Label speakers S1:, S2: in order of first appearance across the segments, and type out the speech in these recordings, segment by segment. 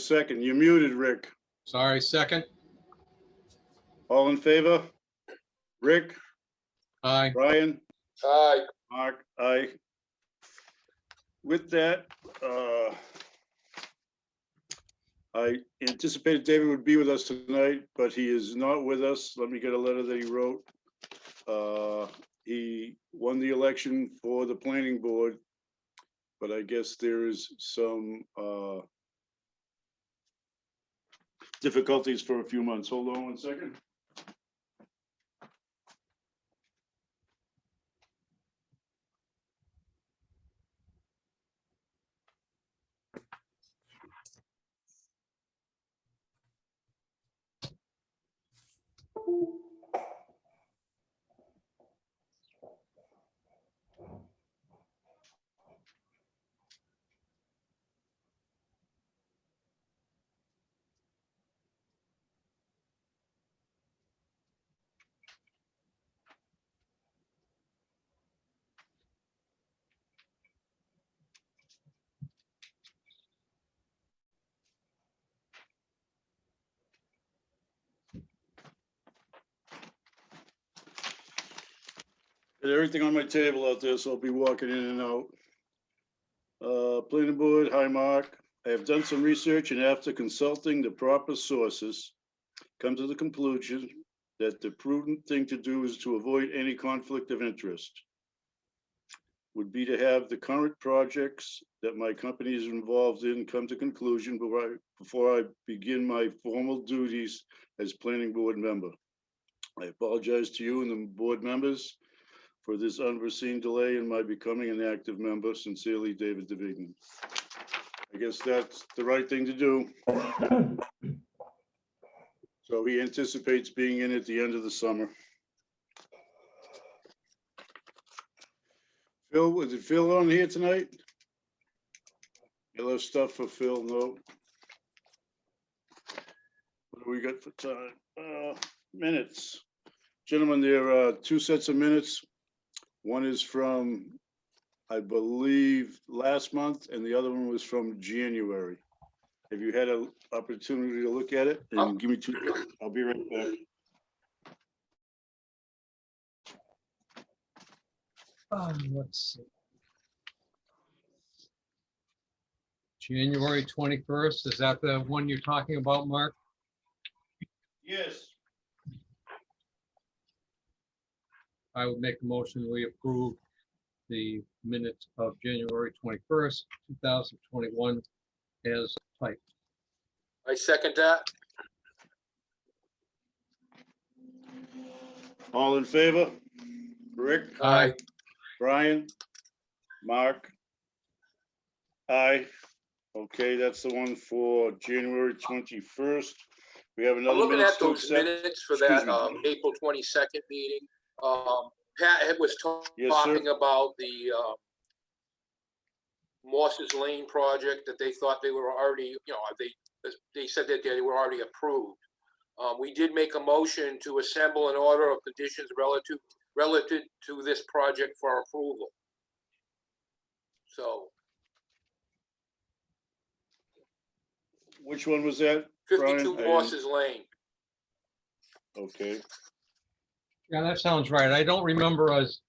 S1: second? You're muted, Rick.
S2: Sorry, second.
S1: All in favor? Rick,
S2: Aye.
S1: Brian,
S3: Aye.
S1: Mark, aye. With that, I anticipated David would be with us tonight, but he is not with us. Let me get a letter that he wrote. He won the election for the planning board, but I guess there is some difficulties for a few months. Hold on one second. Got everything on my table out there, so I'll be walking in and out. Planning board, hi, Mark. I have done some research and after consulting the proper sources, come to the conclusion that the prudent thing to do is to avoid any conflict of interest. Would be to have the current projects that my company is involved in come to conclusion before I begin my formal duties as planning board member. I apologize to you and the board members for this unforeseen delay in my becoming an active member. Sincerely, David DeVignan. I guess that's the right thing to do. So he anticipates being in at the end of the summer. Phil, was it Phil on here tonight? Yellow stuff for Phil, no. What do we got for time? Minutes. Gentlemen, there are two sets of minutes. One is from, I believe, last month, and the other one was from January. Have you had an opportunity to look at it? And give me two, I'll be right back.
S2: Let's see. January 21st, is that the one you're talking about, Mark?
S1: Yes.
S2: I would make a motion we approve the minutes of January 21st, 2021 as typed.
S3: I second that.
S1: All in favor? Rick?
S3: Aye.
S1: Brian? Mark? Aye. Okay, that's the one for January 21st. We have another.
S3: I'm looking
S1: minutes
S3: at
S1: to
S3: those
S1: accept.
S3: minutes for
S1: Excuse
S3: that
S1: me.
S3: April 22nd meeting. Pat was
S1: Yes, sir.
S3: talking about the Morse's Lane project that they thought they were already, they said that they were already approved. We did make a motion to assemble an order of conditions relative to this project for approval. So.
S1: Which one was that?
S3: 52
S1: Brian?
S3: Morse's Lane.
S1: Okay.
S2: Yeah, that sounds right. I don't remember us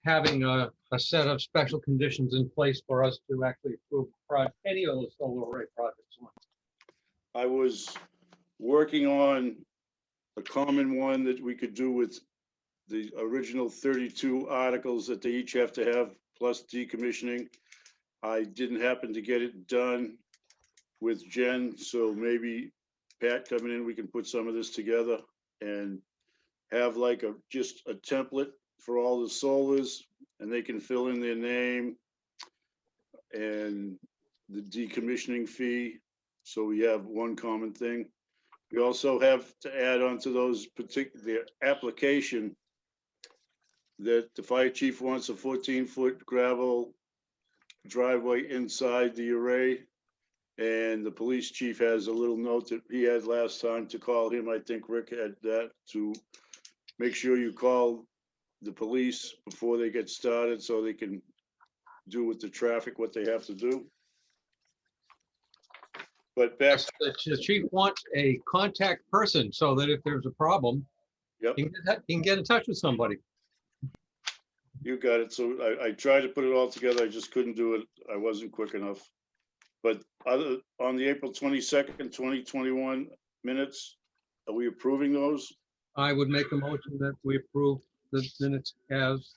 S2: having a set of special conditions in place for us to actually approve any of those solar array projects.
S1: I was working on a common one that we could do with the original 32 articles that they each have to have, plus decommissioning. I didn't happen to get it done with Jen, so maybe Pat coming in, we can put some of this together and have like just a template for all the solars, and they can fill in their name and the decommissioning fee. So we have one common thing. We also have to add on to those particular application that the fire chief wants a 14-foot gravel driveway inside the array. And the police chief has a little note that he had last time to call him. I think Rick had that, to make sure you call the police before they get started so they can do with the traffic what they have to do. But back,
S2: The chief wants a contact person so that if there's a problem,
S1: yep,
S2: he can get in touch with somebody.
S1: you got it. So I tried to put it all together. I just couldn't do it. I wasn't quick enough. But on the April 22nd, 2021 minutes, are we approving those?
S2: I would make a motion that we approve the minutes as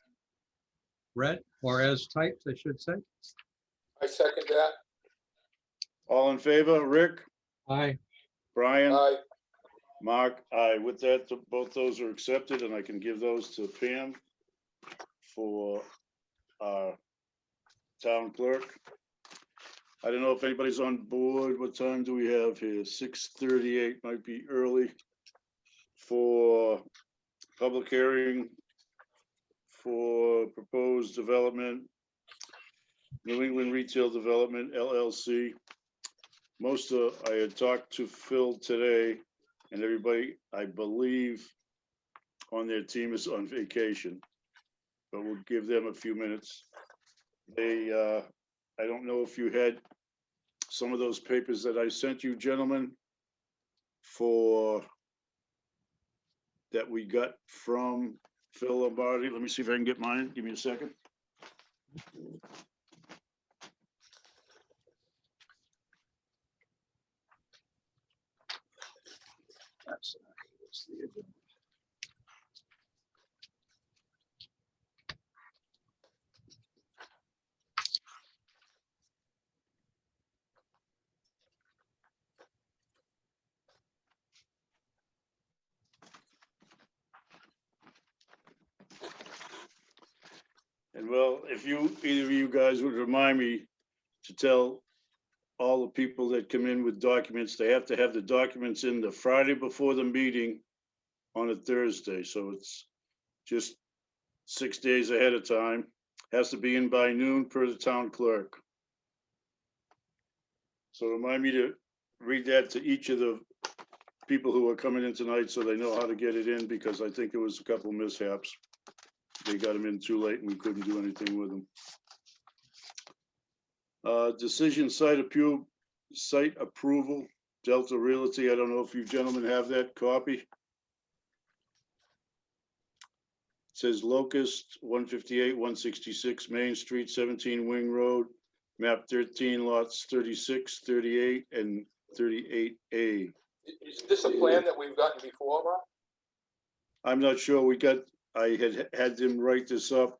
S2: read, or as typed, I should say.
S3: I second that.
S1: All in favor? Rick,
S2: Aye.
S1: Brian,
S3: Aye.
S1: Mark, aye. With that, both those are accepted, and I can give those to Pam for our town clerk. I don't know if anybody's on board. What time do we have here? 6:38, might be early for public hearing for proposed development, New England Retail Development LLC. I had talked to Phil today, and everybody, I believe, on their team is on vacation, but we'll give them a few minutes. I don't know if you had some of those papers that I sent you, gentlemen, that we got from Phil Lombardi. Let me see if I can get mine. Give me a second. That's the agenda. And well, if either of you guys would remind me to tell all the people that come in with documents, they have to have the documents in the Friday before the meeting on a Thursday. So it's just 6 days ahead of time. Has to be in by noon per the town clerk. So remind me to read that to each of the people who are coming in tonight so they know how to get it in, because I think there was a couple mishaps. They got them in too late and we couldn't do anything with them. Decision site approval, Delta Realty. I don't know if you gentlemen have that copy. It says Locust, 158, 166 Main Street, 17 Wing Road, map 13, lots 36, 38, and 38A.
S3: Is this a plan that we've gotten before, Rob?
S1: I'm not sure. I had them write this up.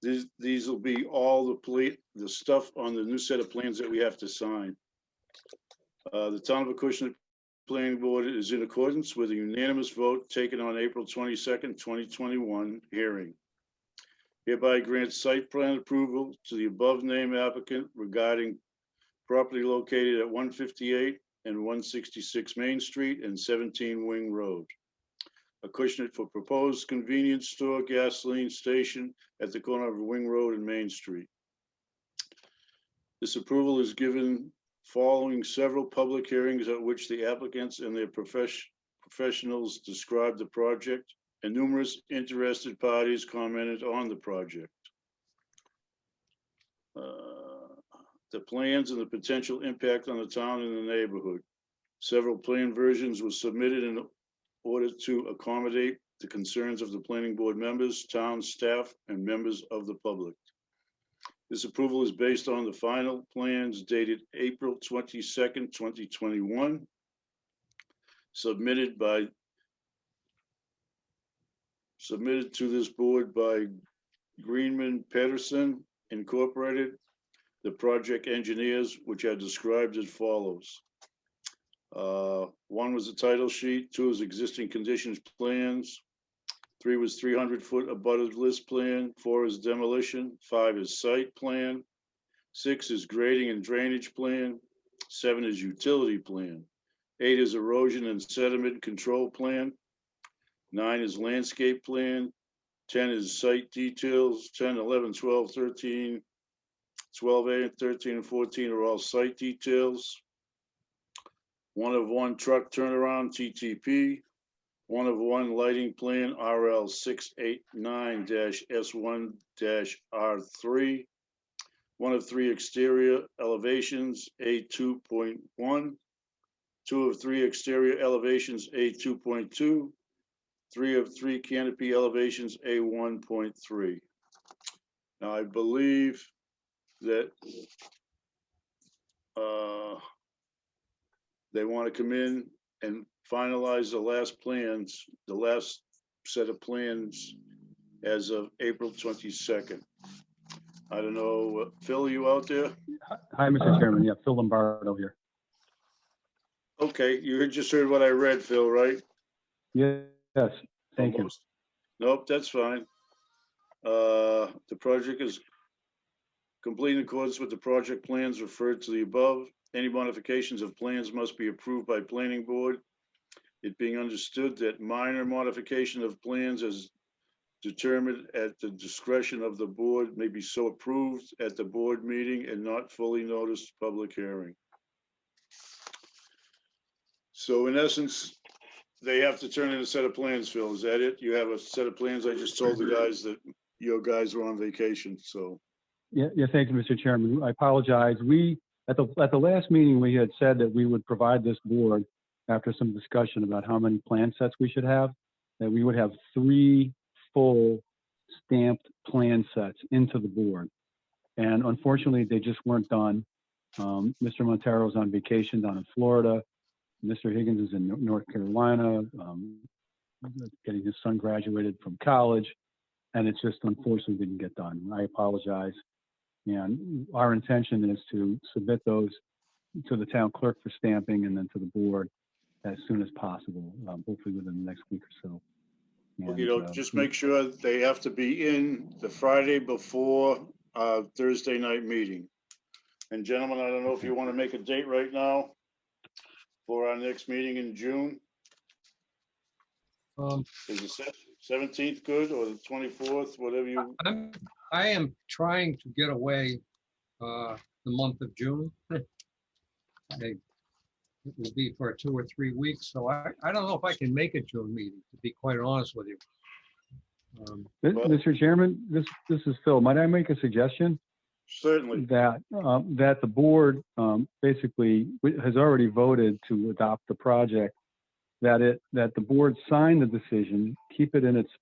S1: These will be all the stuff on the new set of plans that we have to sign. The town of Acushnet Planning Board is in accordance with a unanimous vote taken on April 22nd, 2021 hearing. Hereby grants site plan approval to the above named applicant regarding property located at 158 and 166 Main Street and 17 Wing Road. Acushnet for proposed convenience store gasoline station at the corner of Wing Road and Main Street. This approval is given following several public hearings at which the applicants and their professionals described the project, and numerous interested parties commented on the project. The plans and the potential impact on the town and the neighborhood. Several plan versions were submitted in order to accommodate the concerns of the planning board members, town staff, and members of the public. This approval is based on the final plans dated April 22nd, 2021, submitted to this board by Greenman Pedersen Incorporated, the project engineers, which are described as follows. One was the title sheet, 2 is existing conditions plans, 3 was 300-foot abutters list plan, 4 is demolition, 5 is site plan, 6 is grading and drainage plan, 7 is utility plan, 8 is erosion and sediment control plan, 9 is landscape plan, 10 is site details, 10, 11, 12, 13, 12A, 13, and 14 are all site details. 1 of 1 truck turnaround TTP, 1 of 1 lighting plan RL 689-S1-R3, one of three exterior elevations, A 2.1, two of three exterior elevations, A 2.2, three of three canopy elevations, A 1.3. Now, I believe that they want to come in and finalize the last plans, the last set of plans as of April 22nd. I don't know, Phil, you out there?
S4: Hi, Mr. Chairman. Yeah, Phil Lombardo here.
S1: Okay, you just heard what I read, Phil, right?
S4: Yes, thank you.
S1: Almost. Nope, that's fine. The project is complete in accordance with the project plans referred to the above. Any modifications of plans must be approved by planning board. It being understood that minor modification of plans as determined at the discretion of the board may be so approved at the board meeting and not fully noticed public hearing. So in essence, they have to turn in a set of plans, Phil. Is that it? You have a set of plans? I just told the guys that your guys were on vacation, so.
S4: Yeah, thank you, Mr. Chairman. I apologize. We, at the last meeting, we had said that we would provide this board, after some discussion about how many plan sets we should have, that we would have 3 full stamped plan sets into the board. And unfortunately, they just weren't done. Mr. Montero's on vacation down in Florida. Mr. Higgins is in North Carolina, getting his son graduated from college, and it's just unfortunately didn't get done. I apologize. And our intention is to submit those to the town clerk for stamping and then to the board as soon as possible, hopefully within the next week or so. And,
S1: Just make sure they have to be in the Friday before Thursday night meeting. And gentlemen, I don't know if you want to make a date right now for our next meeting in June. Is the 17th good, or the 24th, whatever you?
S2: I am trying to get away the month of June. It will be for 2 or 3 weeks, so I don't know if I can make a June meeting, to be quite honest with you.
S4: Mr. Chairman, this is Phil. Might I make a suggestion?
S1: Certainly.
S4: That the board basically has already voted to adopt the project. That the board sign the decision, keep it in its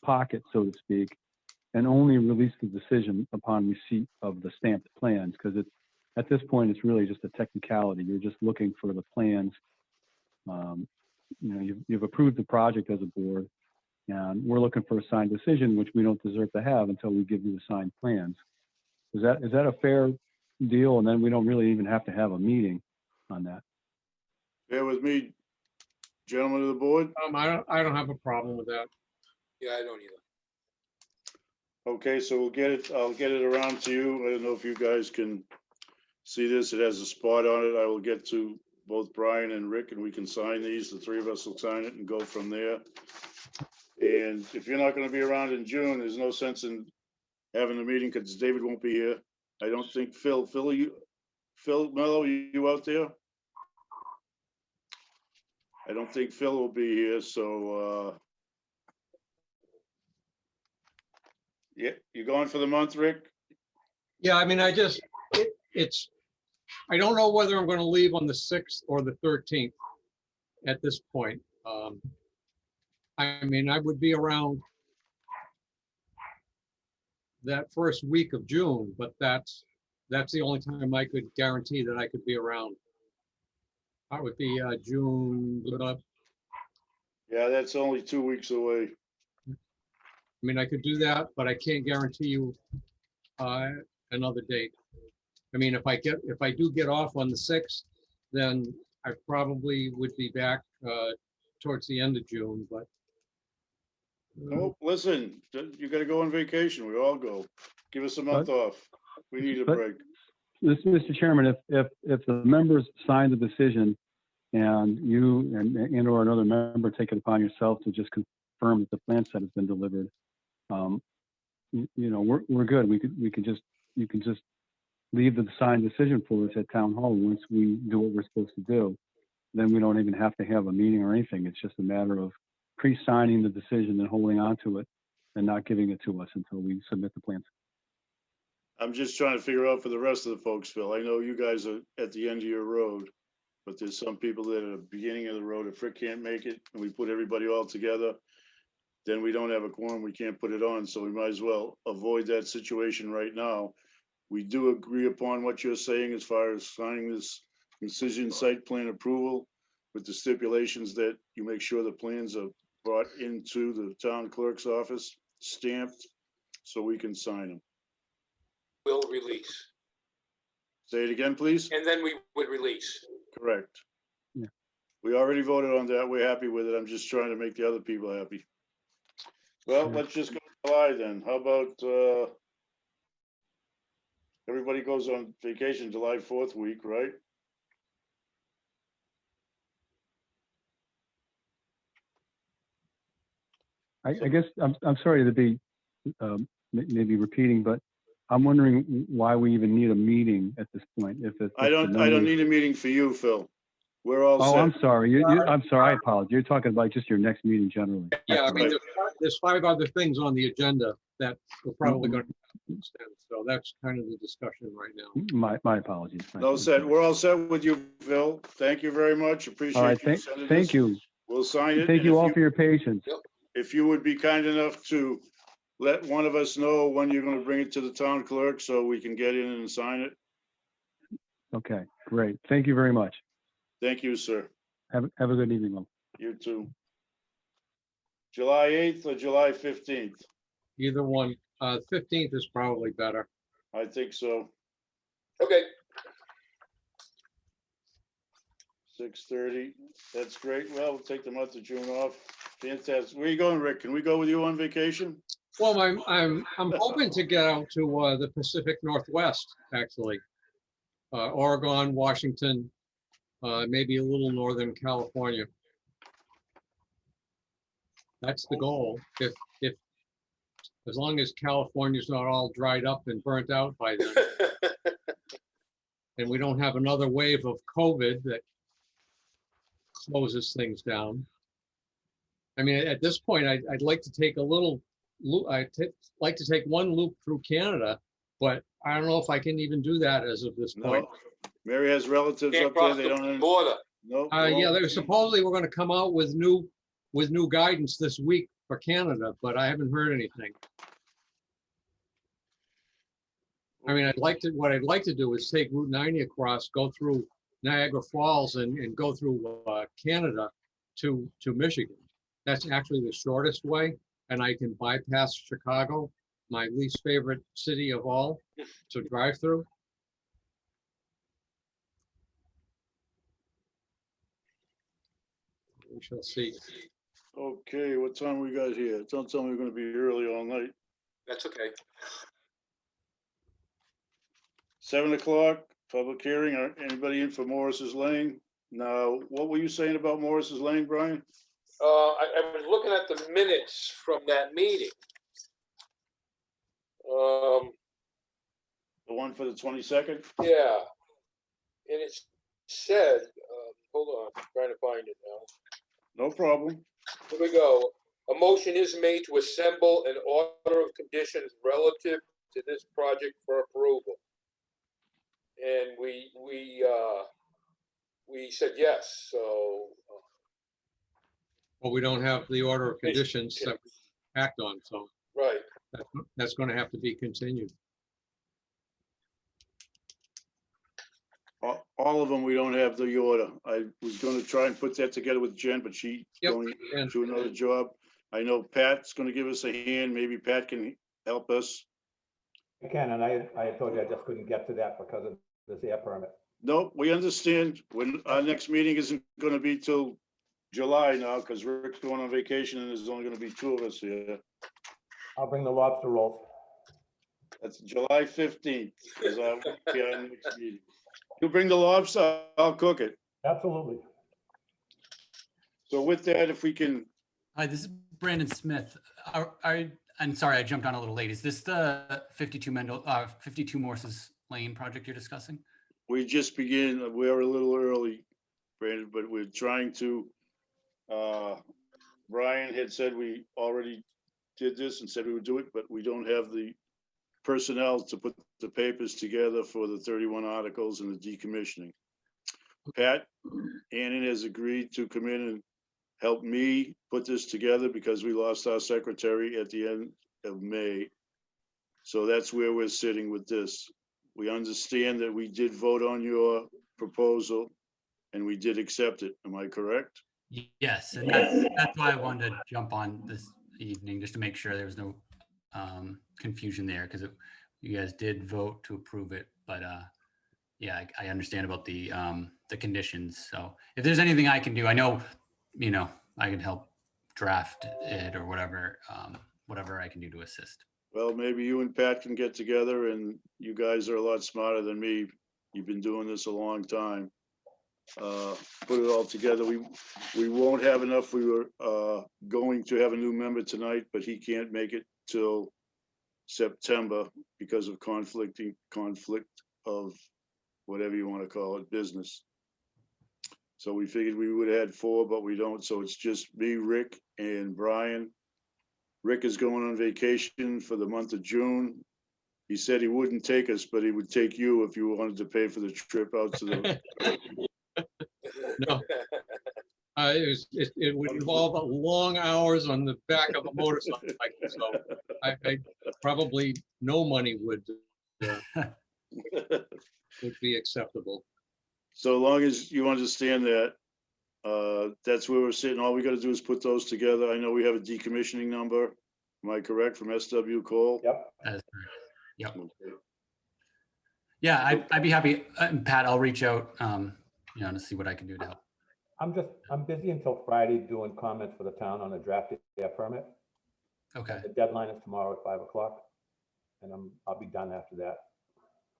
S4: pocket, so to speak, and only release the decision upon receipt of the stamped plans, because at this point it's really just a technicality. You're just looking for the plans. You've approved the project as a board, and we're looking for a signed decision, which we don't deserve to have until we give you the signed plans. Is that a fair deal? And then we don't really even have to have a meeting on that.
S1: Bear with me, gentlemen of the board.
S2: I don't have a problem with that.
S3: Yeah, I don't either.
S1: Okay, so I'll get it around to you. I don't know if you guys can see this. It has a spot on it. I will get to both Brian and Rick, and we can sign these. The 3 of us will sign it and go from there. And if you're not going to be around in June, there's no sense in having a meeting because David won't be here. I don't think Phil Mello, you out there? I don't think Phil will be here, so yeah, you going for the month, Rick?
S2: Yeah, I mean, I don't know whether I'm going to leave on the 6th or the 13th at this point. I mean, I would be around that first week of June, but that's the only time I could guarantee that I could be around. That would be June.
S1: Yeah, that's only 2 weeks away.
S2: I mean, I could do that, but I can't guarantee you another date. I mean, if I do get off on the 6th, then I probably would be back towards the end of June, but.
S1: No, listen, you gotta go on vacation. We all go. Give us a month off. We need a break.
S4: Mr. Chairman, if the members sign the decision and you and or another member take it upon yourself to just confirm that the plan set has been delivered, we're good. You can just leave the signed decision for us at town hall once we do what we're supposed to do. Then we don't even have to have a meeting or anything. It's just a matter of pre-signing the decision and holding on to it and not giving it to us until we submit the plans.
S1: I'm just trying to figure out for the rest of the folks, Phil. I know you guys are at the end of your road, but there's some people that are at the beginning of the road. If Rick can't make it and we put everybody all together, then we don't have a quorum, we can't put it on, so we might as well avoid that situation right now. We do agree upon what you're saying as far as signing this incision site plan approval with the stipulations that you make sure the plans are brought into the town clerk's office, stamped, so we can sign them.
S3: Will release.
S1: Say it again, please.
S3: And then we would release.
S1: Correct.
S4: Yeah.
S1: We already voted on that. We're happy with it. I'm just trying to make the other people happy. Well,
S4: Yeah.
S1: let's just go to July then. How about, everybody goes on vacation July 4th week, right?
S4: I guess, I'm sorry to be maybe repeating, but I'm wondering why we even need a meeting at this point, if it's.
S1: I don't need a meeting for you, Phil. We're all
S4: Oh,
S1: set.
S4: I'm sorry. I'm sorry. I apologize. You're talking about just your next meeting generally.
S2: Yeah, I mean,
S1: Right.
S2: there's 5 other things on the agenda that we're probably going to extend. So that's kind of the discussion right now.
S4: My apologies.
S1: No set. We're all set with you, Phil. Thank you very much.
S4: All
S1: Appreciate
S4: right,
S1: you sending
S4: thank
S1: this.
S4: you.
S1: We'll sign it.
S4: Thank
S1: and
S4: you
S1: if
S4: all for your patience.
S1: If you would be kind enough to let one of us know when you're gonna bring it to the town clerk so we can get in and sign it.
S4: Okay, great. Thank you very much.
S1: Thank you, sir.
S4: Have a good evening, all.
S1: You too. July 8th or July 15th?
S2: Either one. 15th is probably better.
S1: I think so.
S3: Okay.
S1: 6:30. That's great. Well, we'll take the month of June off. Fantastic. Where you going, Rick? Can we go with you on vacation?
S2: Well, I'm hoping to get out to the Pacific Northwest, actually. Oregon, Washington, maybe a little Northern California. That's the goal. If as long as California's not all dried up and burnt out by then, and we don't have another wave of COVID that closes things down. I mean, at this point, I'd like to take a little loop. Like to take one loop through Canada, but I don't know if I can even do that as of this point.
S1: No. Mary has relatives
S3: Can't
S1: up there.
S3: cross
S1: They
S3: the
S1: don't.
S3: border.
S1: No.
S2: Yeah, they're supposedly we're going to come out with new guidance this week for Canada, but I haven't heard anything. I mean, what I'd like to do is take Route 90 across, go through Niagara Falls and go through Canada to Michigan. That's actually the shortest way, and I can bypass Chicago, my least favorite city of all, to drive through. We shall see.
S1: Okay, what time we got here? Don't tell me we're gonna be early all night.
S3: That's okay.
S1: 7 o'clock, public hearing. Anybody in for Morris's Lane? Now, what were you saying about Morris's Lane, Brian?
S3: I was looking at the minutes from that meeting.
S1: The one for the 22nd?
S3: Yeah. And it said, hold on, I'm trying to find it now.
S1: No problem.
S3: Here we go. A motion is made to assemble an order of conditions relative to this project for approval. And we said yes, so.
S2: Well, we don't have the order of conditions that we act on, so
S3: Right.
S2: that's going to have to be continued.
S1: All of them, we don't have the order. I was gonna try and put that together with Jen, but she's
S2: Yep,
S1: going
S2: and-
S1: to another job. I know Pat's gonna give us a hand. Maybe Pat can help us.
S5: I can, and I told you I just couldn't get to that because of this air permit.
S1: No, we understand. When our next meeting isn't gonna be till July now, because Rick's going on vacation and there's only gonna be 2 of us here.
S5: I'll bring the lobster rolls.
S1: That's July 15th is our next meeting. You bring the lobster, I'll cook it.
S5: Absolutely.
S1: So with that, if we can,
S6: Hi, this is Brandon Smith. I'm sorry, I jumped on a little late. Is this the 52 Morse's Lane project you're discussing?
S1: we just begin, we're a little early, Brandon, but we're trying to, Brian had said we already did this and said we would do it, but we don't have the personnel to put the papers together for the 31 articles and the decommissioning. Pat Annan has agreed to come in and help me put this together because we lost our secretary at the end of May. So that's where we're sitting with this. We understand that we did vote on your proposal and we did accept it. Am I correct?
S6: Yes, and that's why I wanted to jump on this evening, just to make sure there was no confusion there, because you guys did vote to approve it, but yeah, I understand about the conditions. So if there's anything I can do, I know, I can help draft it or whatever, whatever I can do to assist.
S1: Well, maybe you and Pat can get together, and you guys are a lot smarter than me. You've been doing this a long time. Put it all together. We won't have enough. We were going to have a new member tonight, but he can't make it till September because of conflict of whatever you want to call it, business. So we figured we would have had 4, but we don't. So it's just me, Rick, and Brian. Rick is going on vacation for the month of June. He said he wouldn't take us, but he would take you if you wanted to pay for the trip out to the.
S2: No. It would involve long hours on the back of a motorcycle, so I probably no money would be acceptable.
S1: So long as you understand that, that's where we're sitting. All we got to do is put those together. I know we have a decommissioning number. Am I correct, from SW Cole?
S5: Yep.
S6: That is correct. Yep.
S1: Okay.
S6: Yeah, I'd be happy. Pat, I'll reach out, to see what I can do to help.
S5: I'm busy until Friday doing comments for the town on a draft air permit.
S6: Okay.
S5: The deadline is tomorrow at 5 o'clock, and I'll be done after that.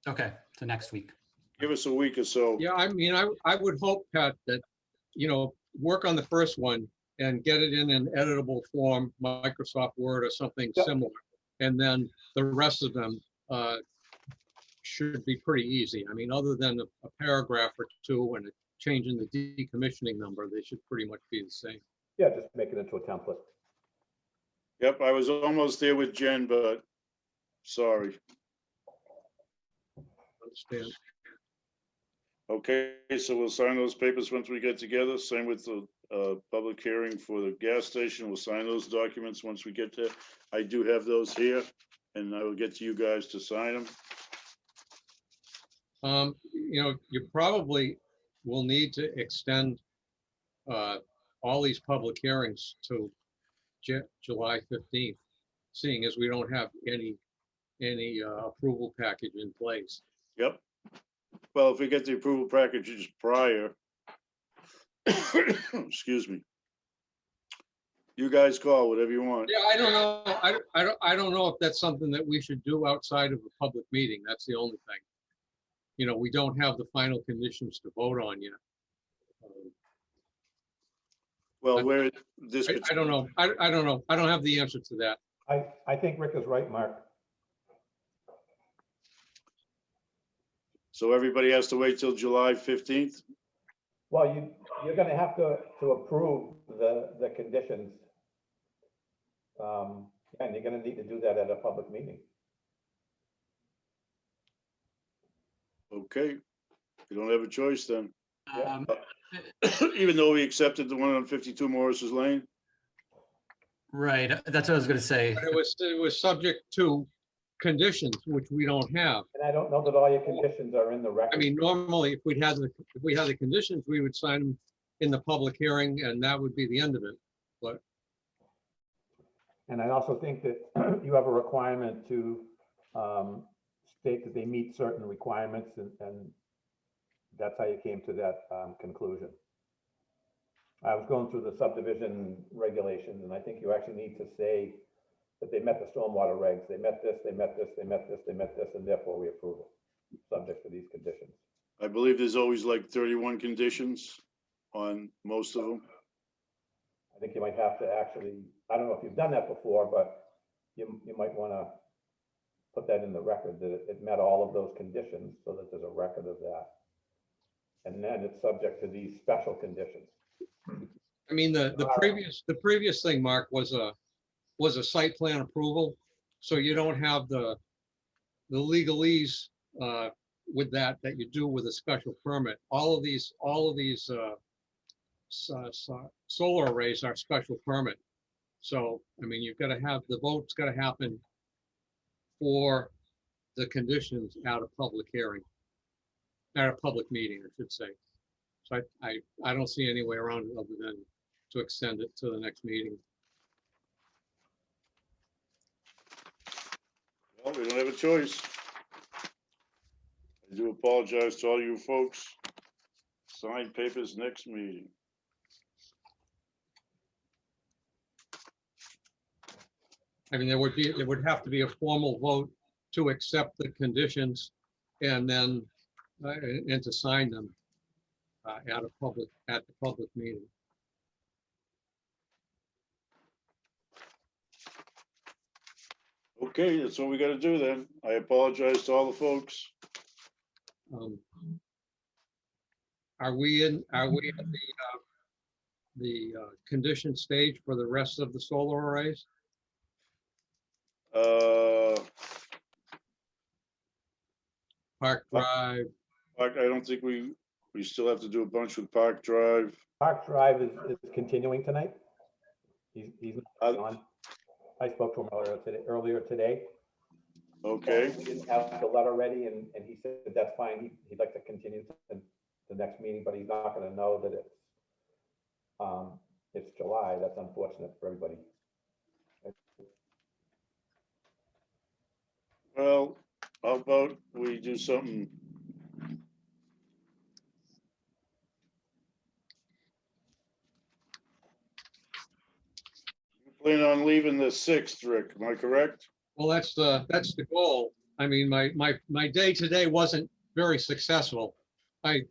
S6: Okay. So next week.
S1: Give us a week or so.
S2: Yeah, I mean, I would hope, Pat, that, work on the first one and get it in an editable form, Microsoft Word or something
S5: Yep.
S2: similar. And then the rest of them should be pretty easy. I mean, other than a paragraph or two and a change in the decommissioning number, they should pretty much be the same.
S5: Yeah, just make it into a template.
S1: Yep, I was almost there with Jen, but sorry.
S2: Understand?
S1: Okay, so we'll sign those papers once we get together. Same with the public hearing for the gas station. We'll sign those documents once we get there. I do have those here, and I will get to you guys to sign them.
S2: You probably will need to extend all these public hearings to July 15th, seeing as we don't have any approval package in place.
S1: Yep. Well, if we get the approval packages prior, excuse me. You guys call whatever you want.
S2: Yeah, I don't know. I don't know if that's something that we should do outside of a public meeting. That's the only thing. We don't have the final conditions to vote on yet.
S1: Well, where this.
S2: I don't know. I don't know. I don't have the answer to that.
S5: I think Rick is right, Mark.
S1: So everybody has to wait till July 15th?
S5: Well, you're gonna have to approve the conditions. And you're gonna need to do that at a public meeting.
S1: Okay, you don't have a choice then.
S6: Um,
S1: Even though we accepted the one on 52 Morris's Lane?
S6: right. That's what I was going to say.
S2: But it was subject to conditions, which we don't have.
S5: And I don't know that all your conditions are in the record.
S2: I mean, normally, if we had the conditions, we would sign them in the public hearing, and that would be the end of it. But
S5: And I also think that you have a requirement to state that they meet certain requirements, and that's how you came to that conclusion. I was going through the subdivision regulations, and I think you actually need to say that they met the stormwater regs. They met this, they met this, they met this, they met this, and therefore we approve it, subject to these conditions.
S1: I believe there's always like 31 conditions on most of them.
S5: I think you might have to actually, I don't know if you've done that before, but you might want to put that in the record, that it met all of those conditions, so that there's a record of that. And then it's subject to these special conditions.
S2: I mean, the previous thing, Mark, was a site plan approval. So you don't have the legalese with that you do with a special permit. All of these solar arrays are special permit. So, I mean, you've got to have, the vote's got to happen for the conditions at a public hearing, at a public meeting, I should say. So I don't see any way around it other than to extend it to the next meeting.
S1: Well, we don't have a choice. I do apologize to all you folks. Sign papers next meeting.
S2: I mean, there would have to be a formal vote to accept the conditions and then, and to sign them at the public meeting.
S1: Okay, that's what we gotta do then. I apologize to all the folks.
S2: Are we at the condition stage for the rest of the solar arrays? Park Drive,
S1: I don't think we still have to do a bunch with Park Drive.
S5: Park Drive is continuing tonight. He's not
S1: Uh,
S5: on. I spoke to him earlier today.
S1: Okay,
S5: We didn't have the letter ready, and he said that's fine. He'd like to continue to the next meeting, but he's not gonna know that it's July. That's unfortunate for everybody.
S1: well, how about we do something? You plan on leaving the 6th, Rick, am I correct?
S2: well, that's the goal. I mean, my day today wasn't very successful. I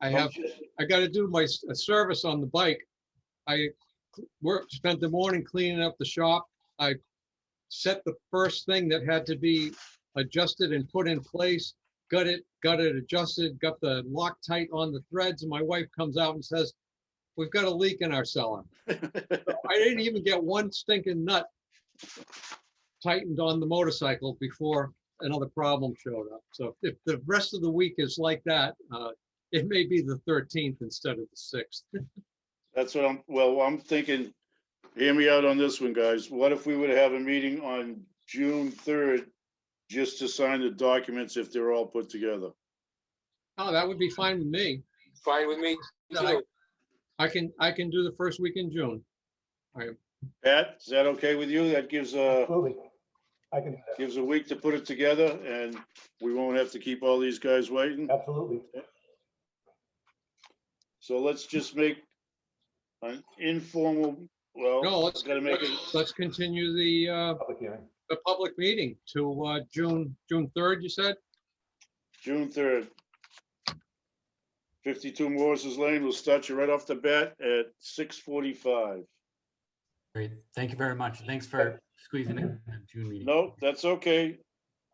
S2: got to do my service on the bike. I spent the morning cleaning up the shop. I set the first thing that had to be adjusted and put in place, got it adjusted, got the Loctite on the threads, and my wife comes out and says, "We've got a leak in our cellar." So I didn't even get one stinking nut tightened on the motorcycle before another problem showed up. So if the rest of the week is like that, it may be the 13th instead of the 6th.
S1: That's what I'm thinking, hear me out on this one, guys. What if we would have a meeting on June 3rd just to sign the documents if they're all put together?
S2: Oh, that would be fine with me.
S3: Fine with me too.
S2: I can do the first week in June.
S1: Pat, is that okay with you? That gives
S5: Absolutely. I can do that.
S1: gives a week to put it together and we won't have to keep all these guys waiting.
S5: Absolutely.
S1: So let's just make an informal, well,
S2: No, let's
S1: make it.
S2: let's continue the
S5: Public hearing.
S2: public meeting to June 3rd, you said?
S1: June 3rd. 52 Morris's Lane. We'll start you right off the bat at 6:45.
S6: Great. Thank you very much. Thanks for squeezing in the June meeting.
S1: No, that's okay.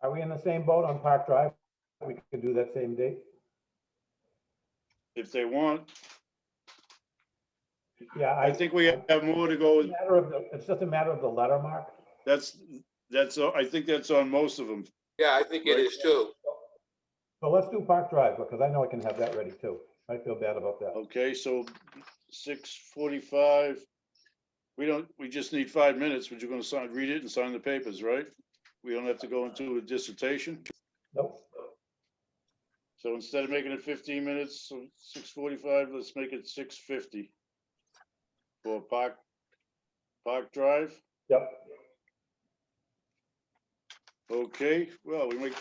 S5: Are we in the same boat on Park Drive? We could do that same date?
S1: If they want.
S5: Yeah,
S1: I think we have more to go.
S5: It's just a matter of the letter, Mark.
S1: That's, I think that's on most of them.
S3: Yeah, I think it is too.
S5: So let's do Park Drive, because I know I can have that ready too. I feel bad about that.
S1: Okay, so 6:45. We just need 5 minutes, but you're gonna read it and sign the papers, right? We don't have to go into a dissertation.
S5: Nope.
S1: So instead of making it 15 minutes, so 6:45, let's make it 6:50. For Park Drive.
S5: Yep.
S1: Okay, well, we're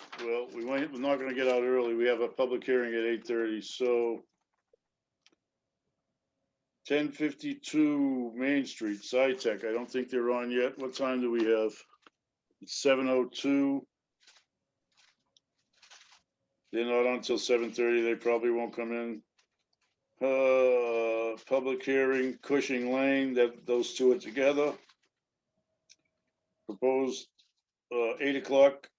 S1: not gonna get out early. We have a public hearing at 8:30, so 1052 Main Street, SciTech. I don't think they're on yet. What time do we have? It's 7:02. They're not on until 7:30. They probably won't come in. Public hearing, Cushing Lane, those two are together. Proposed 8 o'clock,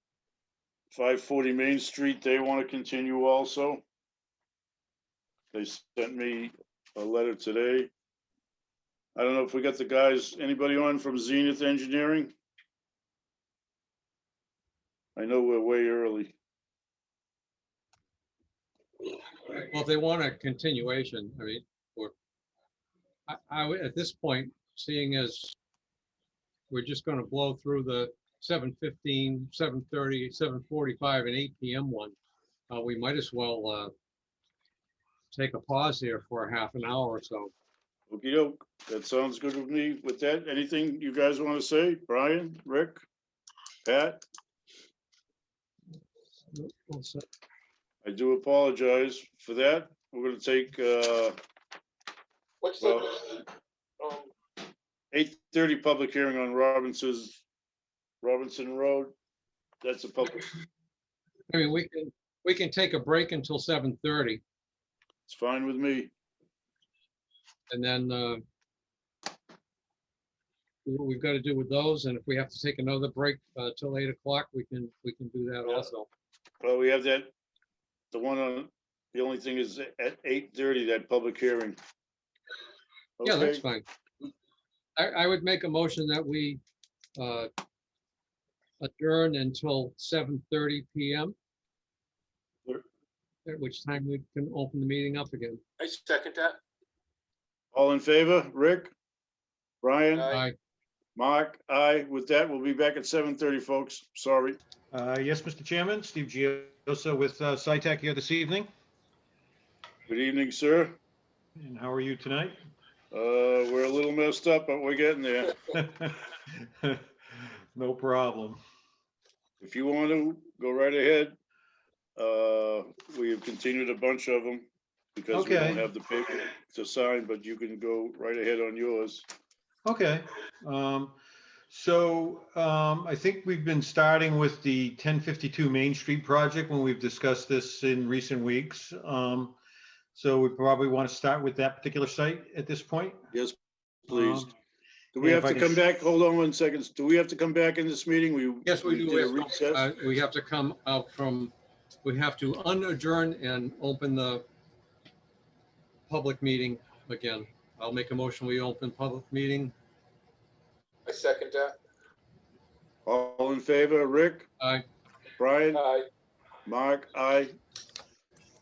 S1: 540 Main Street. They want to continue also. They sent me a letter today. I don't know if we got the guys, anybody on from Zenith Engineering? I know we're way early.
S2: Well, if they want a continuation, I mean, or I would, at this point, seeing as we're just gonna blow through the 7:15, 7:30, 7:45, and 8 PM one, we might as well take a pause here for a half an hour or so.
S1: Okey doke, that sounds good with me. With that, anything you guys want to say? Brian, Rick, Pat?
S2: Well, so-
S1: I do apologize for that. We're gonna take,
S3: What's
S1: well,
S3: the,
S1: 8:30 public hearing on Robinson Road. That's a public,
S2: I mean, we can take a break until 7:30
S1: it's fine with me.
S2: and then what we've got to do with those, and if we have to take another break till 8 o'clock, we can do that
S1: Yeah.
S2: also.
S1: Well, we have that, the one on, the only thing is at 8:30, that public hearing.
S2: Yeah, that's
S1: Okay,
S2: fine. I would make a motion that we adjourn until 7:30 PM,
S1: Sure.
S2: at which time we can open the meeting up again.
S3: I second that.
S1: all in favor? Rick? Brian?
S3: Aye.
S2: Aye.
S1: Mark? Aye. With that, we'll be back at 7:30, folks. Sorry.
S7: Yes, Mr. Chairman, Steve Gioso with SciTech here this evening.
S1: Good evening, sir.
S7: And how are you tonight?
S1: We're a little messed up, but we're getting there.
S7: No problem.
S1: If you want to, go right ahead. We have continued a bunch of them because we don't
S7: Okay.
S1: have the paper to sign, but you can go right ahead on yours.
S7: Okay. I think we've been starting with the 1052 Main Street project when we've discussed this in recent weeks. So we probably want to start with that particular site at this point.
S1: Yes, please.
S7: Um,
S1: Do we
S7: yeah,
S1: have
S7: if I
S1: to
S7: can
S1: come back? Hold on 1 second. Do we have to come back in this meeting?
S2: Yes, we do.
S1: did a recess?
S2: We have to come out from, we have to unadjourn and open the public meeting again. I'll make a motion, we open public meeting.
S3: I second that.
S1: All in favor? Rick?
S2: Aye.
S1: Brian?
S3: Aye.
S1: Mark? Aye.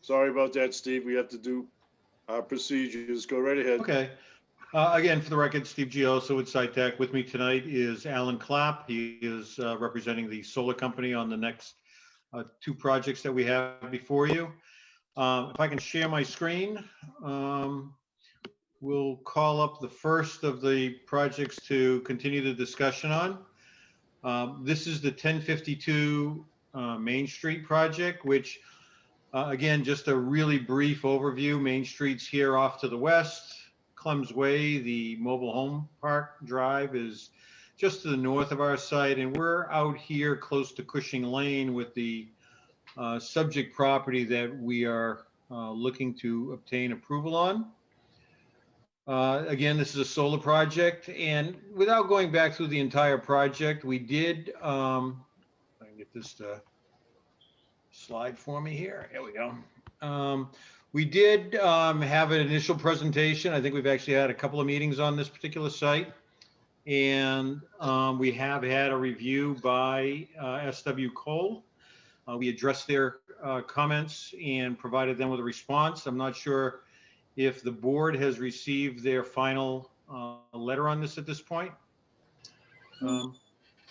S1: Sorry about that, Steve. We have to do our procedures. Go right ahead.
S7: Okay. Again, for the record, Steve Gioso with SciTech. With me tonight is Alan Clapp. He is representing the solar company on the next two projects that we have before you. If I can share my screen, we'll call up the first of the projects to continue the discussion on. This is the 1052 Main Street project, which again, just a really brief overview. Main Street's here off to the west. Clem's Way, the mobile home park drive, is just to the north of our site, and we're out here close to Cushing Lane with the subject property that we are looking to obtain approval on. Again, this is a solar project, and without going back through the entire project, we did, if I can get this to slide for me here. Here we go. We did have an initial presentation. I think we've actually had a couple of meetings on this particular site. And we have had a review by SW Cole. We addressed their comments and provided them with a response. I'm not sure if the board has received their final letter on this at this point.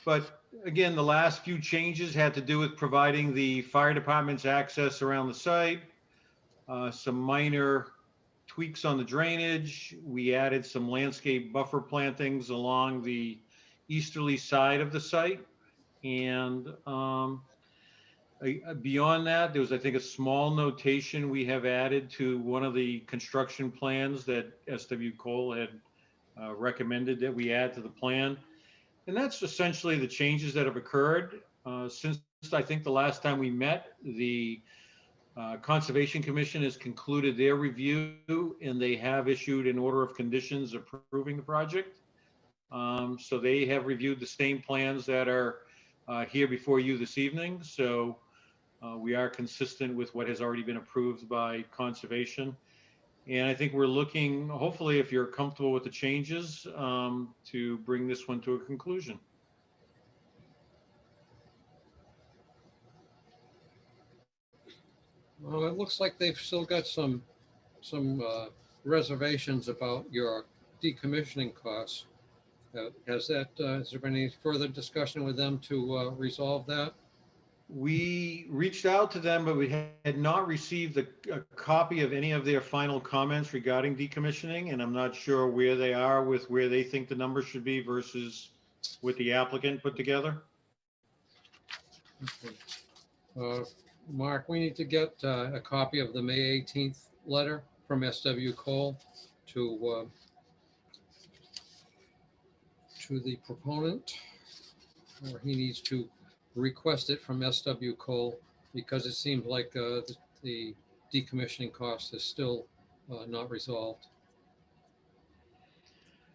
S7: But again, the last few changes had to do with providing the fire department's access around the site, some minor tweaks on the drainage. We added some landscape buffer plantings along the easterly side of the site. And beyond that, there was, I think, a small notation we have added to one of the construction plans that SW Cole had recommended that we add to the plan. And that's essentially the changes that have occurred since I think the last time we met. The Conservation Commission has concluded their review, and they have issued an order of conditions approving the project. So they have reviewed the same plans that are here before you this evening. So we are consistent with what has already been approved by Conservation. And I think we're looking, hopefully, if you're comfortable with the changes, to bring this one to a conclusion.
S2: Well, it looks like they've still got some reservations about your decommissioning costs. Has there been any further discussion with them to resolve that?
S7: We reached out to them, but we had not received a copy of any of their final comments regarding decommissioning, and I'm not sure where they are with where they think the numbers should be versus what the applicant put together.
S2: Okay. Mark, we need to get a copy of the May 18th letter from SW Cole to the proponent, or he needs to request it from SW Cole, because it seems like the decommissioning cost is still not resolved.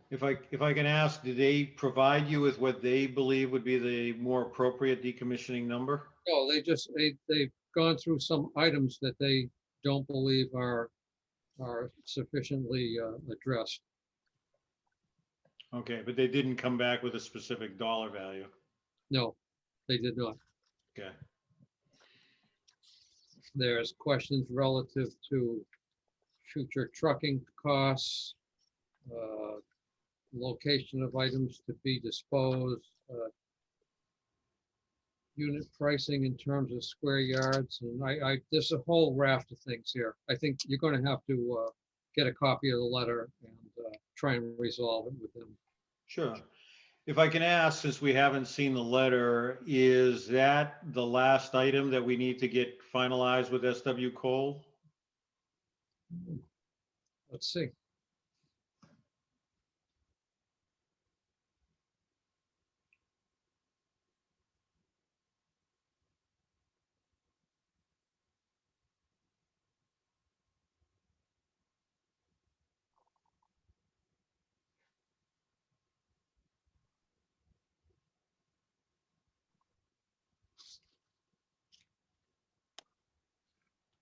S7: If I can ask, did they provide you with what they believe would be the more appropriate decommissioning number?
S2: No, they've gone through some items that they don't believe are sufficiently addressed.
S7: Okay, but they didn't come back with a specific dollar value.
S2: No, they did not.
S7: Okay.
S2: There's questions relative to future trucking costs, location of items to be disposed, unit pricing in terms of square yards, and there's a whole raft of things here. I think you're going to have to get a copy of the letter and try and resolve it with them.
S7: Sure. If I can ask, since we haven't seen the letter, is that the last item that we need to get finalized with SW Cole?
S2: Let's see.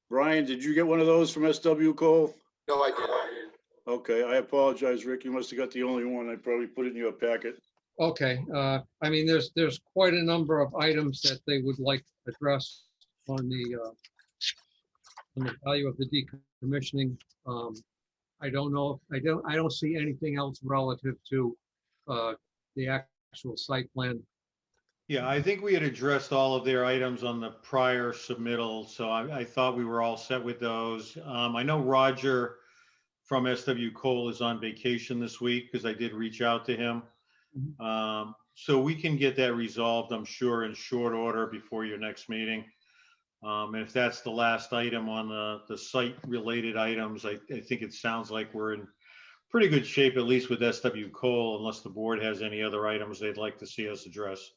S1: Brian, did you get one of those from SW Cole?
S3: No, I didn't.
S1: Okay, I apologize, Rick. You must have got the only one. I probably put it in your packet.
S2: Okay, I mean, there's quite a number of items that they would like addressed on the value of the decommissioning. I don't know, I don't see anything else relative to the actual site plan.
S7: Yeah, I think we had addressed all of their items on the prior submittal, so I thought we were all set with those. I know Roger from SW Cole is on vacation this week because I did reach out to him. So we can get that resolved, I'm sure, in short order before your next meeting. And if that's the last item on the site-related items, I think it sounds like we're in pretty good shape, at least with SW Cole, unless the board has any other items they'd like to see us address.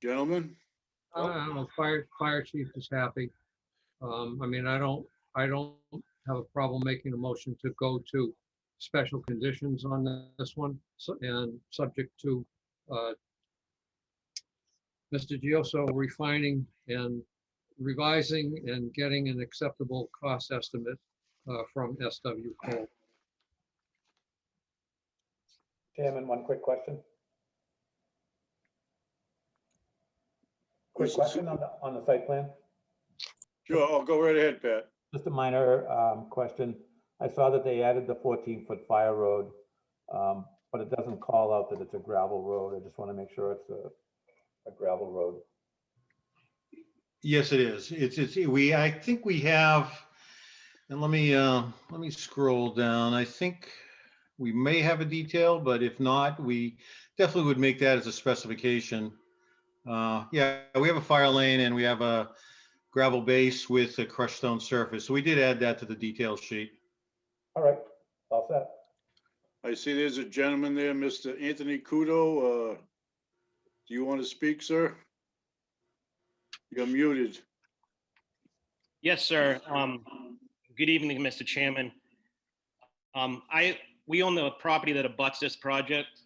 S1: Gentlemen?
S2: I don't know, fire chief is happy. I mean, I don't have a problem making a motion to go to special conditions on this one, and subject to Mr. Gioso refining and revising and getting an acceptable cost estimate from SW Cole.
S5: Chairman, one quick question. Quick question on the site plan.
S1: Sure, I'll go right ahead, Pat.
S5: Just a minor question. I saw that they added the 14-foot fire road, but it doesn't call out that it's a gravel road. I just want to make sure it's a gravel road.
S7: Yes, it is. I think we have, and let me scroll down. I think we may have a detail, but if not, we definitely would make that as a specification. Yeah, we have a fire lane and we have a gravel base with a crushed stone surface. So we did add that to the detail sheet.
S5: All right, all set.
S1: I see there's a gentleman there, Mr. Anthony Kudo. Do you want to speak, sir? You're muted.
S8: Yes, sir. Good evening, Mr. Chairman. We own the property that abuts this project.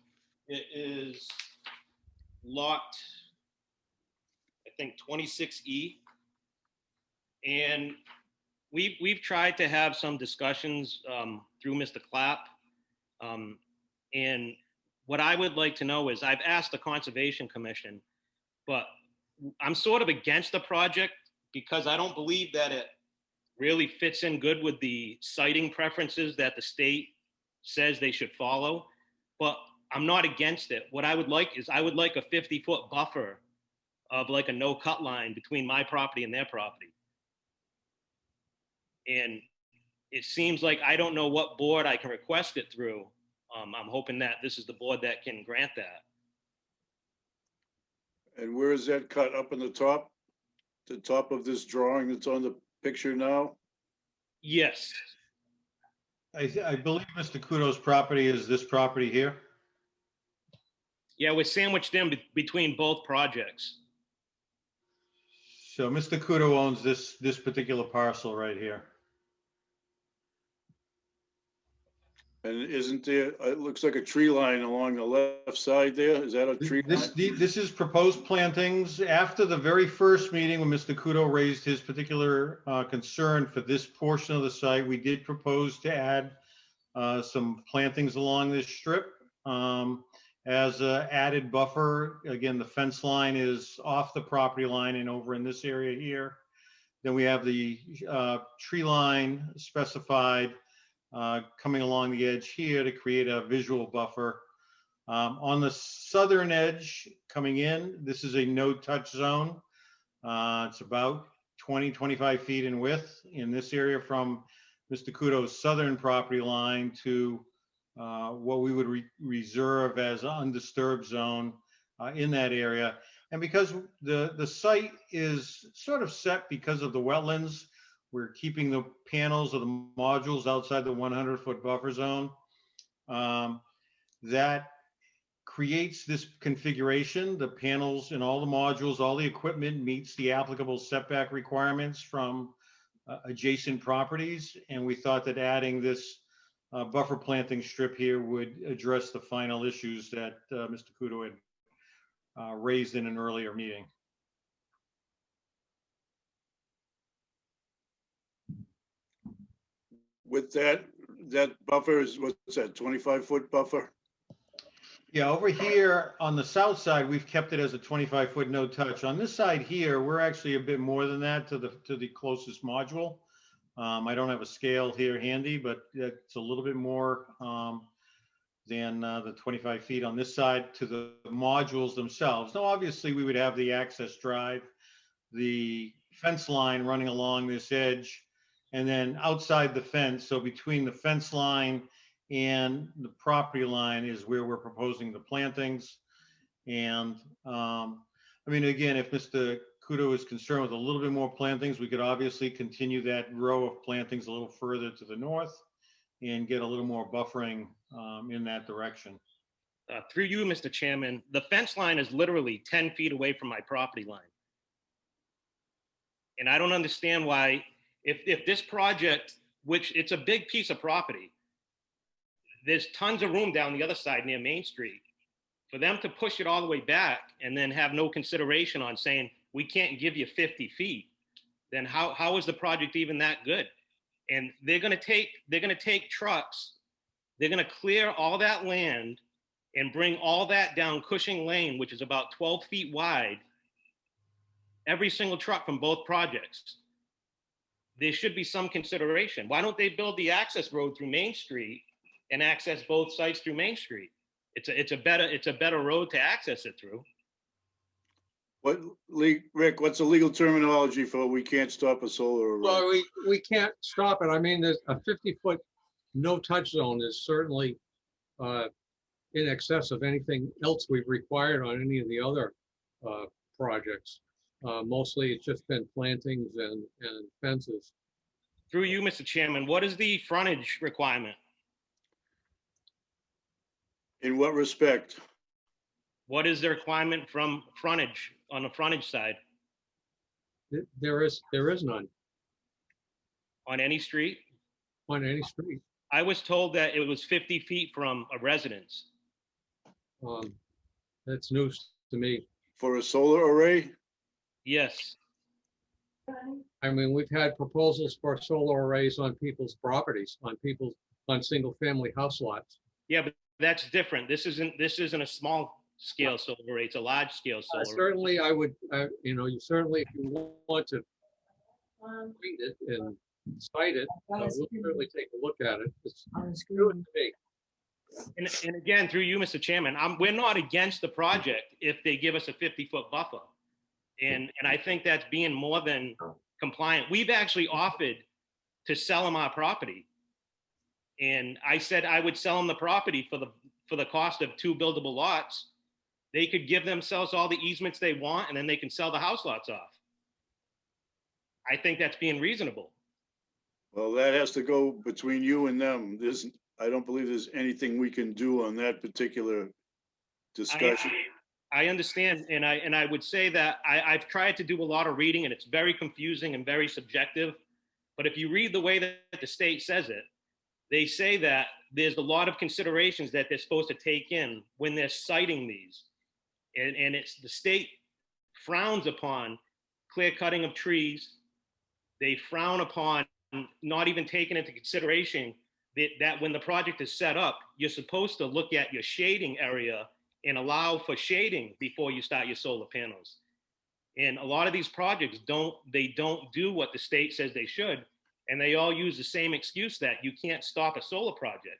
S8: It is lot, I think, 26E. And we've tried to have some discussions through Mr. Clapp. And what I would like to know is, I've asked the Conservation Commission, but I'm sort of against the project because I don't believe that it really fits in good with the siting preferences that the state says they should follow. But I'm not against it. What I would like is I would like a 50-foot buffer of like a no cut line between my property and their property. And it seems like I don't know what board I can request it through. I'm hoping that this is the board that can grant that.
S1: And where is that cut? Up in the top? The top of this drawing that's on the picture now?
S8: Yes,
S7: I believe Mr. Kudo's property is this property here.
S8: yeah, we're sandwiched in between both projects.
S7: So Mr. Kudo owns this particular parcel right here.
S1: And isn't there, it looks like a tree line along the left side there. Is that a tree line?
S7: This is proposed plantings. After the very first meeting when Mr. Kudo raised his particular concern for this portion of the site, we did propose to add some plantings along this strip as an added buffer. Again, the fence line is off the property line and over in this area here. Then we have the tree line specified coming along the edge here to create a visual buffer. On the southern edge coming in, this is a no-touch zone. It's about 20-25 feet in width in this area from Mr. Kudo's southern property line to what we would reserve as an undisturbed zone in that area. And because the site is sort of set because of the wetlands, we're keeping the panels of the modules outside the 100-foot buffer zone. That creates this configuration. The panels and all the modules, all the equipment meets the applicable setback requirements from adjacent properties. And we thought that adding this buffer planting strip here would address the final issues that Mr. Kudo had raised in an earlier meeting.
S1: With that buffer is, what's that, 25-foot buffer?
S7: Yeah, over here on the south side, we've kept it as a 25-foot no touch. On this side here, we're actually a bit more than that to the closest module. I don't have a scale here handy, but it's a little bit more than the 25 feet on this side to the modules themselves. Now, obviously, we would have the access drive, the fence line running along this edge, and then outside the fence, so between the fence line and the property line is where we're proposing the plantings. And I mean, again, if Mr. Kudo is concerned with a little bit more plantings, we could obviously continue that row of plantings a little further to the north and get a little more buffering in that direction.
S8: Through you, Mr. Chairman, the fence line is literally 10 feet away from my property line. And I don't understand why, if this project, which it's a big piece of property, there's tons of room down the other side near Main Street. For them to push it all the way back and then have no consideration on saying, we can't give you 50 feet, then how is the project even that good? And they're gonna take trucks, they're gonna clear all that land and bring all that down Cushing Lane, which is about 12 feet wide, every single truck from both projects. There should be some consideration. Why don't they build the access road through Main Street and access both sites through Main Street? It's a better road to access it through.
S1: Rick, what's the legal terminology for we can't stop a solar array?
S2: Well, we can't stop it. I mean, there's a 50-foot no-touch zone is certainly in excess of anything else we've required on any of the other projects. Mostly it's just been plantings and fences.
S8: Through you, Mr. Chairman, what is the frontage requirement?
S1: In what respect?
S8: What is the requirement from frontage on the frontage side
S2: There is none
S8: on any street?
S2: on any street.
S8: I was told that it was 50 feet from a residence.
S2: That's news to me.
S1: For a solar array?
S8: Yes.
S2: I mean, we've had proposals for solar arrays on people's properties, on single-family house lots.
S8: Yeah, but that's different. This isn't a small scale solar array. It's a large scale solar. array.
S2: Certainly, I would, you certainly, if you want to read it and cite it, we'll certainly take a look at it. It's good to me.
S8: And again, through you, Mr. Chairman, we're not against the project if they give us a 50-foot buffer. And I think that's being more than compliant. We've actually offered to sell them our property. And I said I would sell them the property for the cost of 2 buildable lots. They could give themselves all the easements they want, and then they can sell the house lots off. I think that's being reasonable.
S1: Well, that has to go between you and them. I don't believe there's anything we can do on that particular discussion.
S8: I understand, and I would say that I've tried to do a lot of reading, and it's very confusing and very subjective. But if you read the way that the state says it, they say that there's a lot of considerations that they're supposed to take in when they're citing these. And it's the state frowns upon clear cutting of trees. They frown upon not even taking into consideration that when the project is set up, you're supposed to look at your shading area and allow for shading before you start your solar panels. And a lot of these projects don't do what the state says they should. And they all use the same excuse that you can't stop a solar project.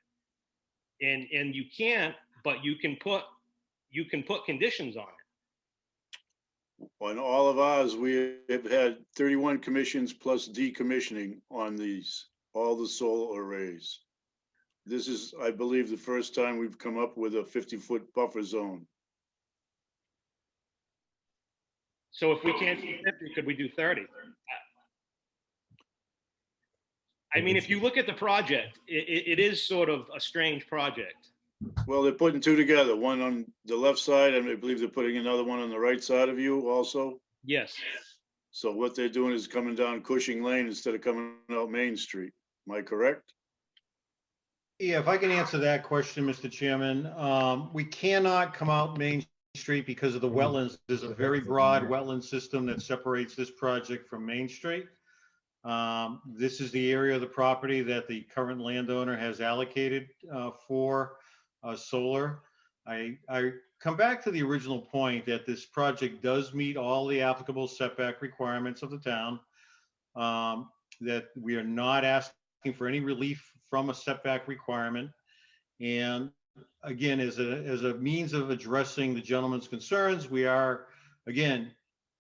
S8: And you can't, but you can put conditions on it.
S1: On all of ours, we have had 31 commissions plus decommissioning on all the solar arrays. This is, I believe, the first time we've come up with a 50-foot buffer zone.
S8: So if we can't do 50, could we do 30? I mean, if you look at the project, it is sort of a strange project.
S1: Well, they're putting two together, one on the left side, and I believe they're putting another one on the right side of you also.
S8: Yes.
S1: So what they're doing is coming down Cushing Lane instead of coming out Main Street. Am I correct?
S7: Yeah, if I can answer that question, Mr. Chairman, we cannot come out Main Street because of the wetlands. There's a very broad wetland system that separates this project from Main Street. This is the area of the property that the current landowner has allocated for solar. I come back to the original point that this project does meet all the applicable setback requirements of the town, that we are not asking for any relief from a setback requirement. And again, as a means of addressing the gentleman's concerns, we are, again,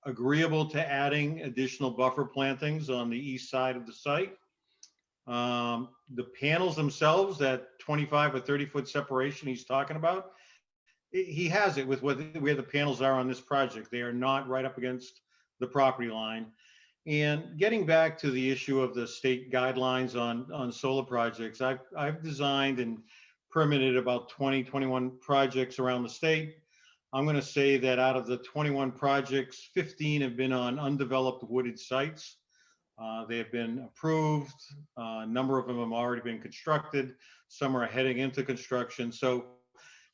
S7: agreeable to adding additional buffer plantings on the east side of the site. The panels themselves, that 25 or 30-foot separation he's talking about, he has it with where the panels are on this project. They are not right up against the property line. And getting back to the issue of the state guidelines on solar projects, I've designed and permitted about 21 projects around the state. I'm going to say that out of the 21 projects, 15 have been on undeveloped wooded sites. They have been approved. A number of them have already been constructed. Some are heading into construction. So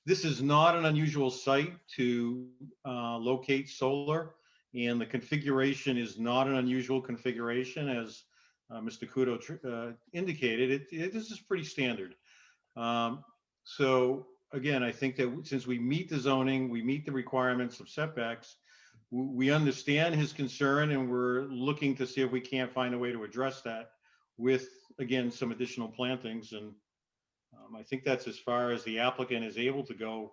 S7: this is not an unusual site to locate solar, and the configuration is not an unusual configuration, as Mr. Kudo indicated. This is pretty standard. So again, I think that since we meet the zoning, we meet the requirements of setbacks, we understand his concern, and we're looking to see if we can't find a way to address that with, again, some additional plantings. And I think that's as far as the applicant is able to go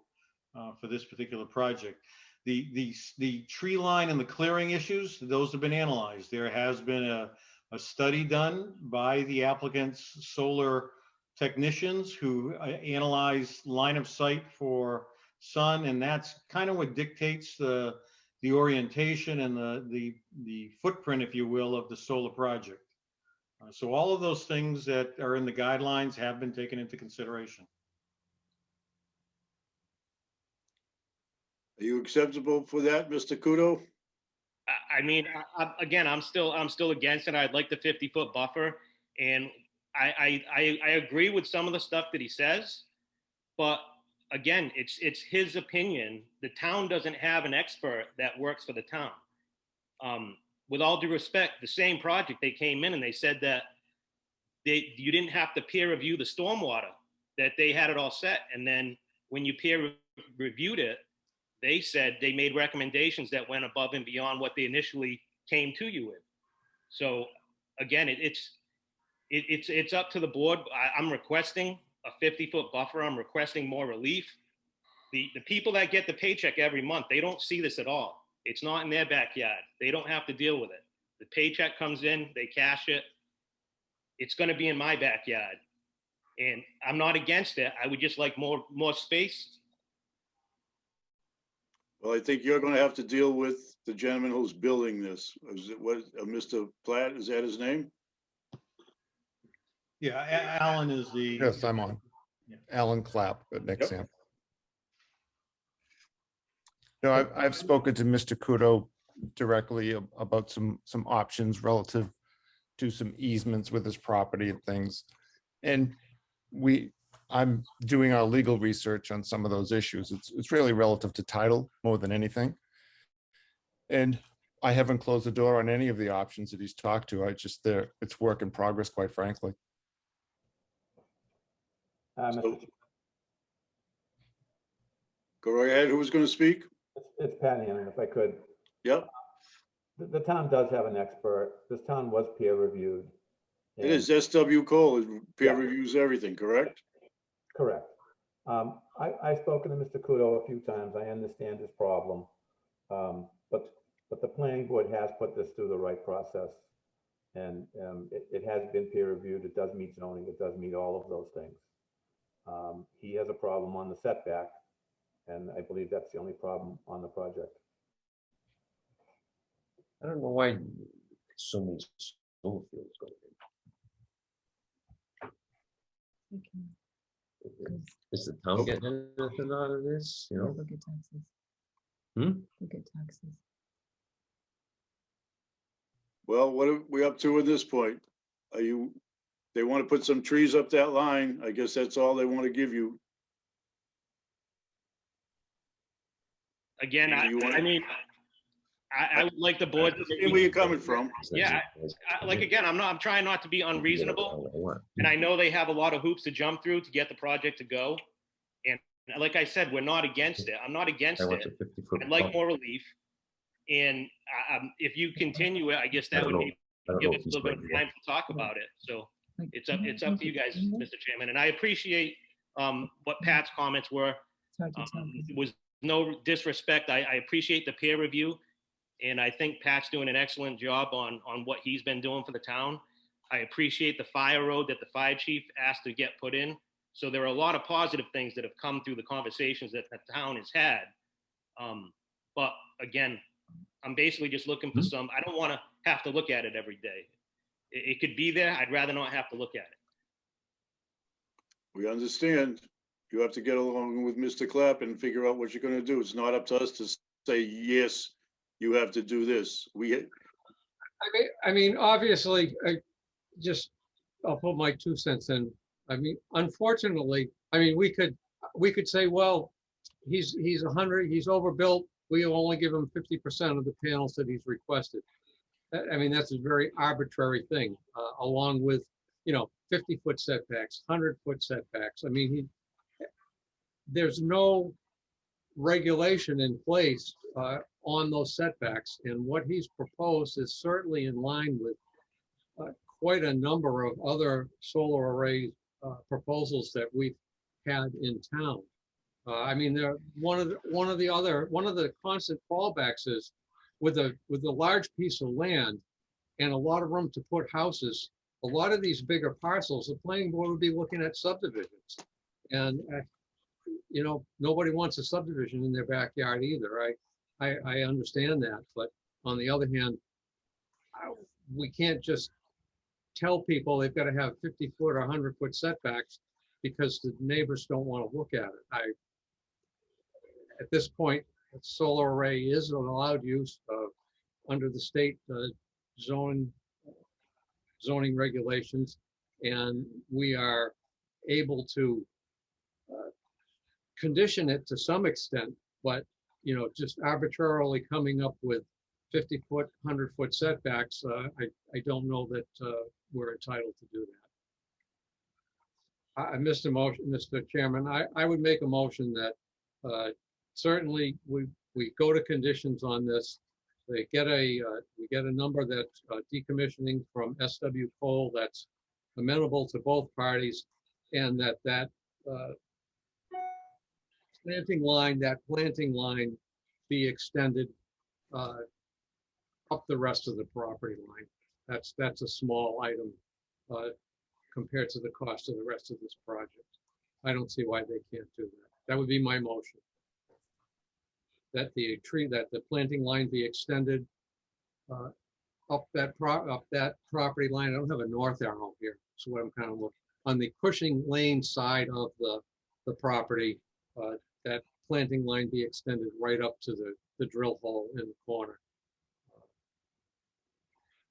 S7: for this particular project. The tree line and the clearing issues, those have been analyzed. There has been a study done by the applicant's solar technicians who analyze line of sight for sun, and that's kind of what dictates the orientation and the footprint, if you will, of the solar project. So all of those things that are in the guidelines have been taken into consideration.
S1: Are you acceptable for that, Mr. Kudo?
S8: I mean, again, I'm still against it. I'd like the 50-foot buffer, and I agree with some of the stuff that he says, but again, it's his opinion. The town doesn't have an expert that works for the town. With all due respect, the same project, they came in and they said that you didn't have to peer review the stormwater, that they had it all set. And then when you peer reviewed it, they said they made recommendations that went above and beyond what they initially came to you with. So again, it's up to the board. I'm requesting a 50-foot buffer. I'm requesting more relief. The people that get the paycheck every month, they don't see this at all. It's not in their backyard. They don't have to deal with it. The paycheck comes in, they cash it. It's going to be in my backyard. And I'm not against it. I would just like more space.
S1: Well, I think you're gonna have to deal with the gentleman who's building this. Is it what, Mr. Platt, is that his name?
S7: Yeah, Alan is the.
S9: Yes, I'm on.
S7: Yeah.
S9: Alan Clapp at
S1: Yep.
S9: Nexamp. No, I've spoken to Mr. Kudo directly about some options relative to some easements with his property and things. And I'm doing our legal research on some of those issues. It's really relative to title more than anything. And I haven't closed the door on any of the options that he's talked to. It's work in progress, quite frankly.
S5: Mr.
S1: So- Go right ahead. Who was gonna speak?
S5: It's Patty, and if I could,
S1: Yep,
S5: the town does have an expert. This town was peer reviewed.
S1: it is SW Cole. It peer
S5: Yeah.
S1: reviews everything, correct?
S5: Correct. I've spoken to Mr. Kudo a few times. I understand his problem. But the planning board has put this through the right process. And it has been peer reviewed. It does meet zoning. It does meet all of those things. He has a problem on the setback, and I believe that's the only problem on the project.
S10: I don't know why so many solar fields go in. Is the town getting anything out of this, you know?
S11: Look at taxes.
S10: Hmm?
S11: Look at taxes.
S1: Well, what are we up to at this point? They want to put some trees up that line. I guess that's all they want to give you.
S8: Again,
S1: Do you want-
S8: I mean, I would like the board.
S1: I understand where you're coming from.
S8: Yeah, like, again, I'm trying not to be unreasonable. And I know they have a lot of hoops to jump through to get the project to go. And like I said, we're not against it. I'm not against
S10: I want
S8: it.
S10: a 50-foot.
S8: I'd like more relief. And if you continue it, I guess that would maybe give us a little bit of time to talk about it. So
S11: Like,
S8: it's up to you guys, Mr. Chairman. And I appreciate what Pat's comments were.
S11: It's hard to tell.
S8: It was no disrespect. I appreciate the peer review. And I think Pat's doing an excellent job on what he's been doing for the town. I appreciate the fire road that the fire chief asked to get put in. So there are a lot of positive things that have come through the conversations that the town has had. But again, I'm basically just looking for some, I don't want to have to look at it every day. It could be there. I'd rather not have to look at it.
S1: We understand. You have to get along with Mr. Clapp and figure out what you're gonna do. It's not up to us to say, yes, you have to do this.
S2: I mean, obviously, I'll put my 2 cents in. I mean, unfortunately, I mean, we could say, well, he's 100, he's overbuilt. We'll only give him 50% of the panels that he's requested. I mean, that's a very arbitrary thing, along with, 50-foot setbacks, 100-foot setbacks. I mean, there's no regulation in place on those setbacks, and what he's proposed is certainly in line with quite a number of other solar array proposals that we've had in town. I mean, one of the constant fallbacks is with a large piece of land and a lot of room to put houses. A lot of these bigger parcels, the planning board would be looking at subdivisions, and nobody wants a subdivision in their backyard either. I understand that, but on the other hand, we can't just tell people they've got to have 50-foot or 100-foot setbacks because the neighbors don't want to look at it. At this point, a solar array is an allowed use under the state zoning regulations, and we are able to condition it to some extent, but just arbitrarily coming up with 50-foot, 100-foot setbacks, I don't know that we're entitled to do that. Mr. Chairman, I would make a motion that certainly, we go to conditions on this. They get we get a number that decommissioning from SW Cole that's amenable to both parties, and that planting line be extended up the rest of the property line. That's a small item compared to the cost of the rest of this project. I don't see why they can't do that. That would be my motion. That the planting line be extended up that property line. I don't have a north arrow here, so what I'm kind of looking on the Cushing Lane side of the property. That planting line be extended right up to the drill hole in the corner.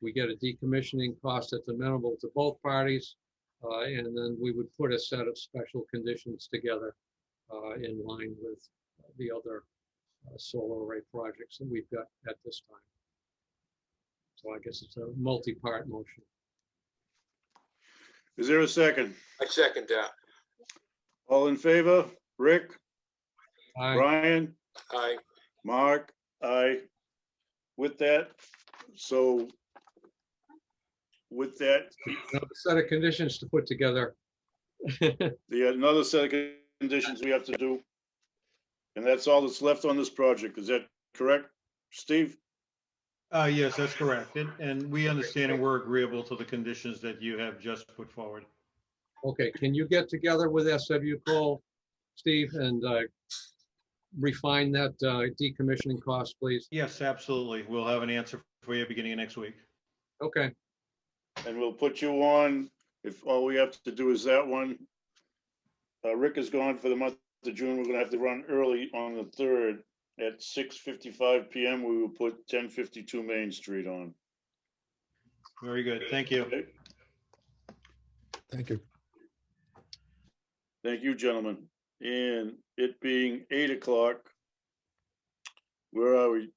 S2: We get a decommissioning cost that's amenable to both parties, and then we would put a set of special conditions together in line with the other solar array projects that we've got at this time. So I guess it's a multi-part motion.
S1: Is there a second?
S3: I second that.
S1: All in favor? Rick?
S2: Aye.
S1: Brian?
S3: Aye.
S1: Mark? Aye. With that, so with that,
S2: Another set of conditions to put together.
S1: another set of conditions we have to do. And that's all that's left on this project. Is that correct, Steve?
S7: Yes, that's correct. And we understand and we're agreeable to the conditions that you have just put forward.
S2: Okay, can you get together with SW Cole, Steve, and refine that decommissioning cost, please?
S7: Yes, absolutely. We'll have an answer for you beginning of next week.
S2: Okay,
S1: And we'll put you on, if all we have to do is that one. Rick is gone for the month of June. We're gonna have to run early on the 3rd at 6:55 PM. We will put 1052 Main Street on.
S7: Very good. Thank you.
S1: Okay?
S9: Thank you.
S1: Thank you, gentlemen. And it being 8 o'clock, where are we?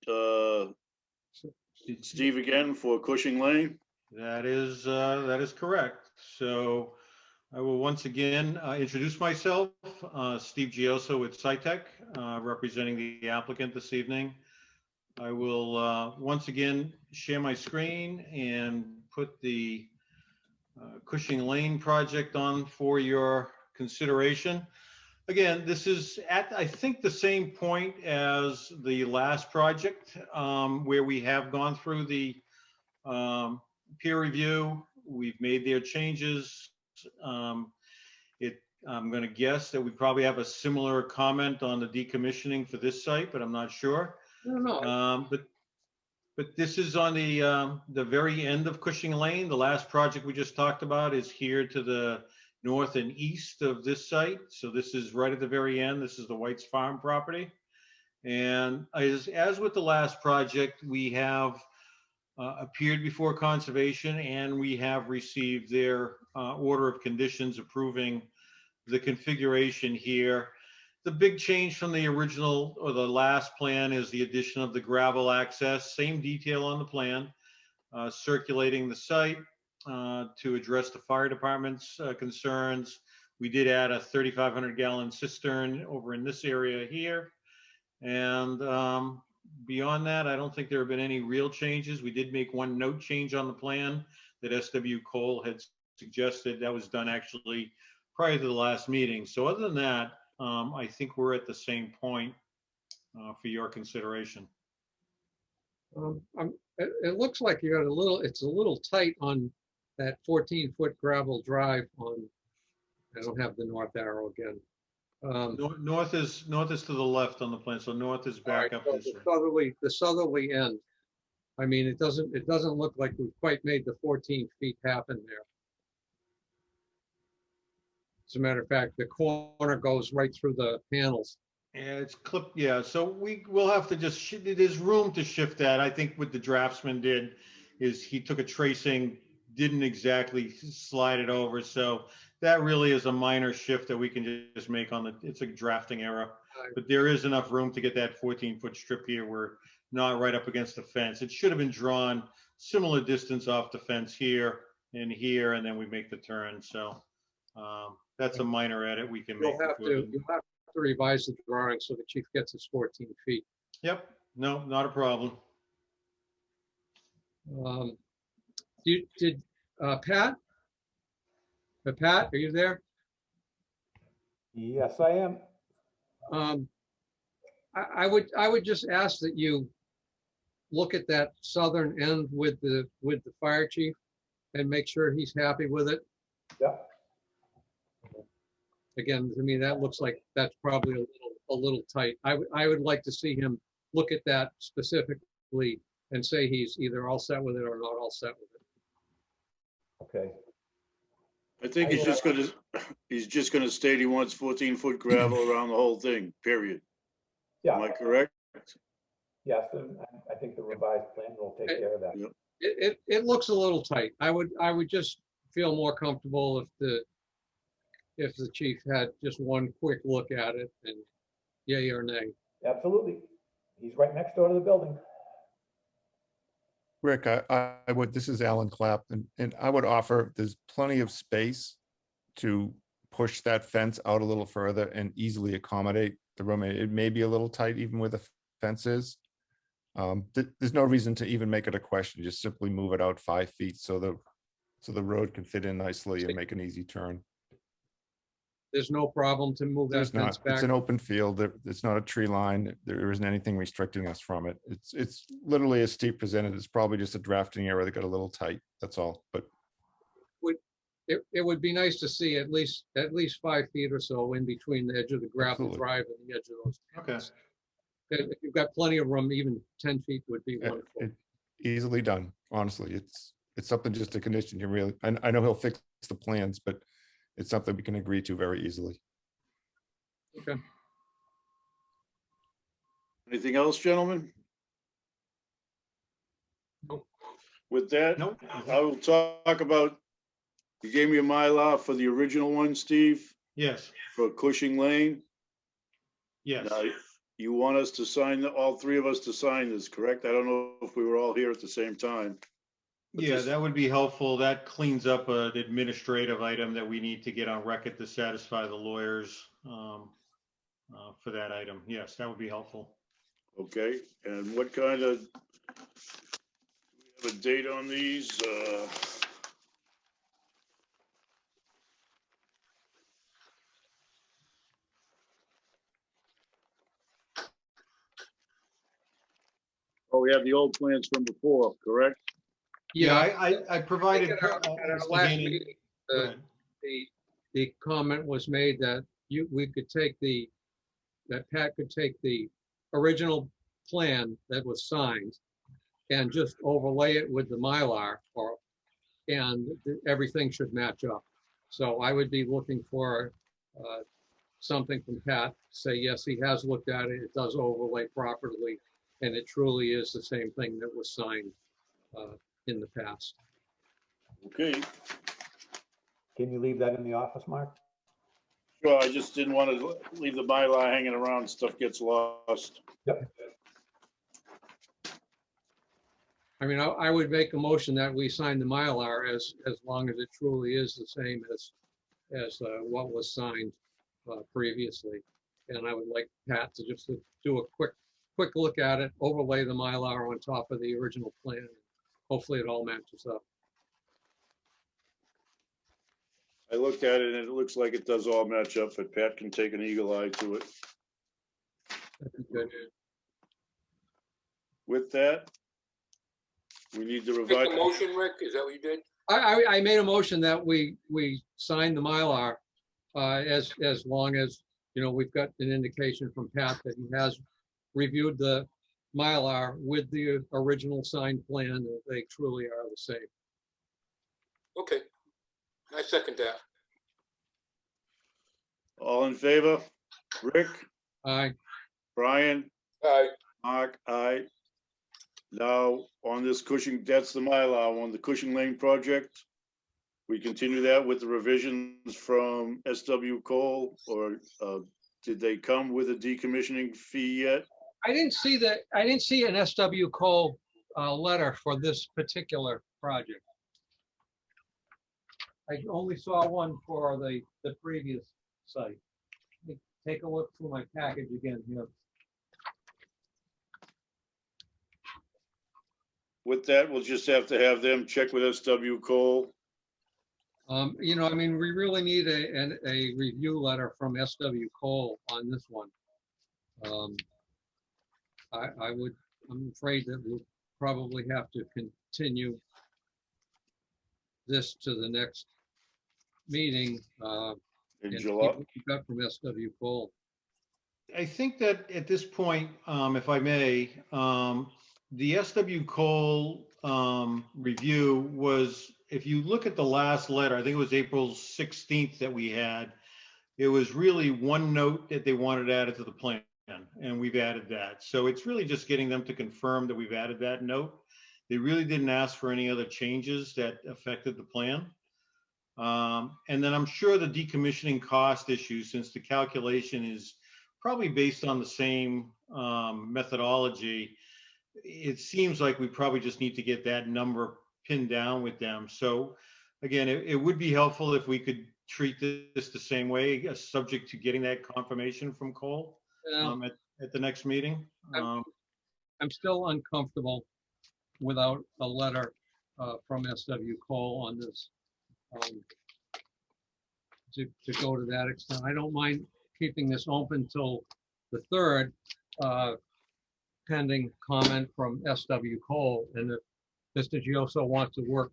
S1: Steve again for Cushing Lane.
S7: That is correct. So I will once again introduce myself, Steve Gioso with SciTech, representing the applicant this evening. I will once again share my screen and put the Cushing Lane project on for your consideration. Again, this is at, I think, the same point as the last project where we have gone through the peer review. We've made their changes. I'm going to guess that we probably have a similar comment on the decommissioning for this site, but I'm not sure.
S2: I don't know.
S7: But this is on the very end of Cushing Lane. The last project we just talked about is here to the north and east of this site. So this is right at the very end. This is the White's Farm property. And as with the last project, we have appeared before conservation and we have received their order of conditions approving the configuration here. The big change from the original or the last plan is the addition of the gravel access, same detail on the plan, circulating the site to address the fire department's concerns. We did add a 3,500 gallon cistern over in this area here. And beyond that, I don't think there have been any real changes. We did make one note change on the plan that SW Cole had suggested. That was done actually prior to the last meeting. So other than that, I think we're at the same point for your consideration.
S2: It looks like you got it's a little tight on that 14-foot gravel drive on, I don't have the north arrow again.
S7: North is to the left on the plan, so north is back up this way.
S2: The southerly end. I mean, it doesn't look like we've quite made the 14 feet happen there. As a matter of fact, the corner goes right through the panels.
S7: Yeah, it's clipped. Yeah, so we'll have to just, there's room to shift that. I think what the draftsman did is he took a tracing, didn't exactly slide it over. So that really is a minor shift that we can just make on it's a drafting error. But there is enough room to get that 14-foot strip here. We're not right up against the fence. It should have been drawn similar distance off the fence here, and then we make the turn. So that's a minor edit we can make.
S2: You'll have to revise the drawing so the chief gets his 14 feet.
S7: Yep, no, not a problem.
S2: Did Pat? Pat, are you there?
S5: Yes, I am.
S2: I would just ask that you look at that southern end with the fire chief and make sure he's happy with it.
S5: Yep.
S2: Again, to me, that looks like that's probably a little tight. I would like to see him look at that specifically and say he's either all set with it or not all set with it.
S5: Okay.
S1: I think he's just gonna state he wants 14-foot gravel around the whole thing, period. Am I
S5: Yeah,
S1: correct?
S5: yes, and I think the revised plan will take care of that.
S1: Yep.
S2: It looks a little tight. I would just feel more comfortable if the chief had just one quick look at it and yay or nay.
S5: Absolutely. He's right next door to the building.
S9: Rick, I would, this is Alan Clapp, and I would offer, there's plenty of space to push that fence out a little further and easily accommodate the room. It may be a little tight even where the fence is. There's no reason to even make it a question, just simply move it out 5 feet so the road can fit in nicely and make an easy turn.
S2: There's no problem to move that
S9: There's
S2: fence
S9: not,
S2: back.
S9: it's an open field. It's not a tree line. There isn't anything restricting us from it. It's literally as Steve presented. It's probably just a drafting error that got a little tight. That's all, but
S2: It would be nice to see at least 5 feet or so in between the edge of the gravel
S9: Absolutely.
S2: drive and the edge of those.
S7: Okay.
S2: panels. If you've got plenty of room, even 10 feet would be wonderful.
S9: easily done. Honestly, it's something just a condition you really, I know he'll fix the plans, but it's something we can agree to very easily.
S2: Okay.
S1: Anything else, gentlemen?
S2: Nope.
S1: With that,
S7: Nope.
S1: I will talk about, you gave me a Mylar for the original one, Steve,
S7: Yes,
S1: for Cushing Lane.
S7: yes.
S1: Now, you want us to sign, all three of us to sign this, correct? I don't know if we were all here at the same time. But
S7: Yeah,
S1: this-
S7: that would be helpful. That cleans up an administrative item that we need to get on record to satisfy the lawyers for that item. Yes, that would be helpful.
S1: Okay, and what kind of, we have a date on these? Oh, we have the old plans from before, correct?
S2: Yeah,
S7: I provided.
S2: at our
S7: Mr.
S2: last
S7: Haney-
S2: meeting,
S7: Go ahead.
S2: the comment was made that we could take that Pat could take the original plan that was signed and just overlay it with the Mylar, and everything should match up. So I would be looking for something from Pat, say, yes, he has looked at it, it does overlay properly, and it truly is the same thing that was signed in the past.
S1: Okay,
S5: Can you leave that in the office, Mark?
S1: sure, I just didn't want to leave the Mylar hanging around, stuff gets lost.
S5: Yep.
S2: I mean, I would make a motion that we sign the Mylar as long as it truly is the same as what was signed previously. And I would like Pat to just do a quick look at it, overlay the Mylar on top of the original plan. Hopefully it all matches up.
S1: I looked at it and it looks like it does all match up, but Pat can take an eagle eye to it.
S2: That'd be good.
S1: With that, we need to
S3: Take
S1: revise.
S3: the motion, Rick, is that what you did?
S2: I made a motion that we sign the Mylar as long as, we've got an indication from Pat that he has reviewed the Mylar with the original signed plan, that they truly are the same.
S3: Okay, I second that.
S1: All in favor? Rick,
S2: Aye.
S1: Brian,
S3: Aye.
S1: Mark, aye. Now, on this Cushing, that's the Mylar on the Cushing Lane project. We continue that with the revisions from SW Cole, or did they come with a decommissioning fee yet?
S2: I didn't see an SW Cole letter for this particular project. I only saw one for the previous site. Let me take a look through my package again here.
S1: With that, we'll just have to have them check with SW Cole.
S2: You know, I mean, we really need a review letter from SW Cole on this one. I'm afraid that we'll probably have to continue this to the next meeting.
S1: In
S2: And see
S1: July.
S2: what we got from SW Cole.
S7: I think that at this point, if I may, the SW Cole review was, if you look at the last letter, I think it was April 16th that we had, it was really one note that they wanted added to the plan, and we've added that. So it's really just getting them to confirm that we've added that note. They really didn't ask for any other changes that affected the plan. And then I'm sure the decommissioning cost issue, since the calculation is probably based on the same methodology, it seems like we probably just need to get that number pinned down with them. So again, it would be helpful if we could treat this the same way, subject to getting that confirmation from Cole at the next meeting.
S2: I'm still uncomfortable without a letter from SW Cole on this. To go to that extent, I don't mind keeping this open till the 3rd, pending comment from SW Cole. And if Mr. Gioso wants to work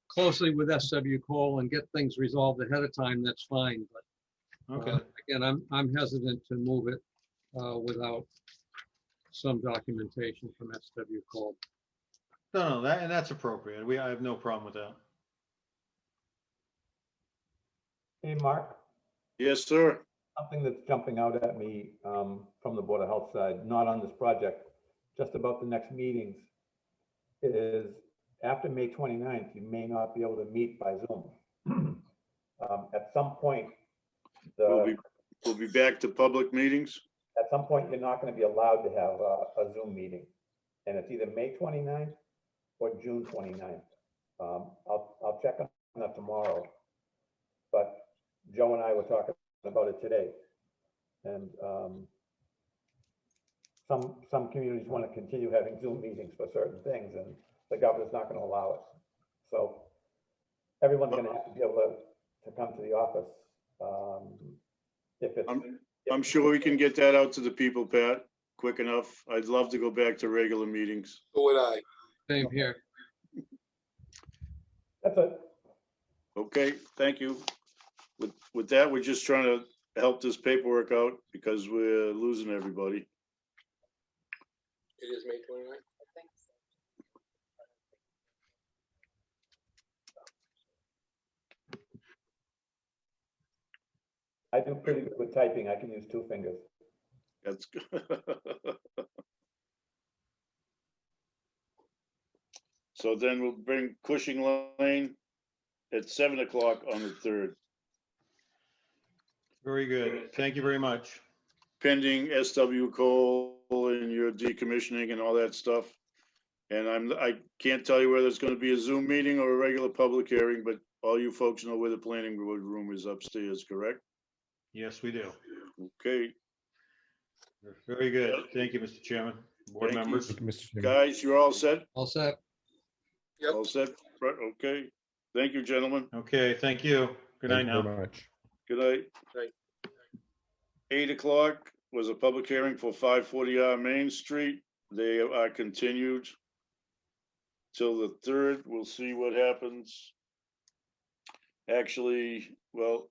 S2: closely with SW Cole and get things resolved ahead of time, that's fine. But
S7: Okay.
S2: again, I'm hesitant to move it without some documentation from SW Cole.
S7: No, that's appropriate. I have no problem with that.
S5: Hey, Mark,
S1: Yes, sir.
S5: something that's jumping out at me from the Board of Health side, not on this project, just about the next meetings, is after May 29th, you may not be able to meet by Zoom. At some point,
S1: We'll be back to public meetings.
S5: at some point, you're not going to be allowed to have a Zoom meeting. And it's either May 29th or June 29th. I'll check on that tomorrow. But Joe and I were talking about it today. And some communities want to continue having Zoom meetings for certain things, and the governor's not going to allow it. So everyone's going to have to be able to come to the office. If it's,
S1: I'm sure we can get that out to the people, Pat, quick enough. I'd love to go back to regular meetings.
S3: So would I.
S2: Same here.
S5: that's it.
S1: Okay, thank you. With that, we're just trying to help this paperwork out because we're losing everybody.
S3: It is May 29th.
S5: I do pretty good with typing. I can use 2 fingers.
S1: That's good. So then we'll bring Cushing Lane at 7 o'clock on the 3rd,
S7: Very good. Thank you very much.
S1: pending SW Cole and your decommissioning and all that stuff. And I can't tell you whether it's going to be a Zoom meeting or a regular public hearing, but all you folks know where the planning board room is upstairs, correct?
S7: Yes, we do.
S1: Okay,
S7: Very good. Thank you, Mr. Chairman, board
S1: Thank you.
S7: members.
S9: Thank you, Mr. Chairman.
S1: guys, you're all set?
S2: All set.
S3: Yep.
S1: All set? Right, okay. Thank you, gentlemen.
S7: Okay, thank you. Good night
S9: Thank you
S7: now.
S9: very much.
S1: Good night.
S3: Night.
S1: 8 o'clock was a public hearing for 540R Main Street. They are continued till the 3rd. We'll see what happens. Actually, well,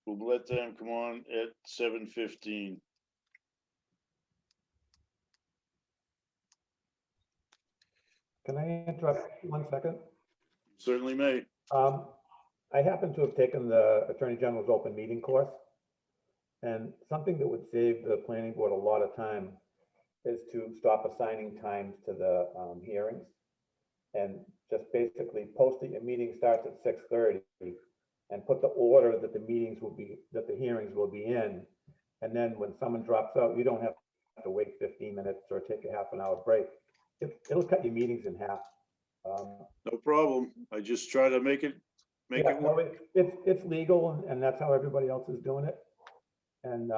S1: we'll let them come on at 7:15.
S5: Can I interrupt 1 second?
S1: Certainly may.
S5: I happen to have taken the Attorney General's open meeting course. And something that would save the planning board a lot of time is to stop assigning times to the hearings. And just basically post that your meeting starts at 6:30 and put the order that the meetings will be, that the hearings will be in. And then when someone drops out, you don't have to wait 15 minutes or take a half an hour break. It'll cut your meetings in half.
S1: No problem. I just try to make it
S5: Yeah,
S1: work.
S5: no, it's legal, and that's how everybody else is doing it. And,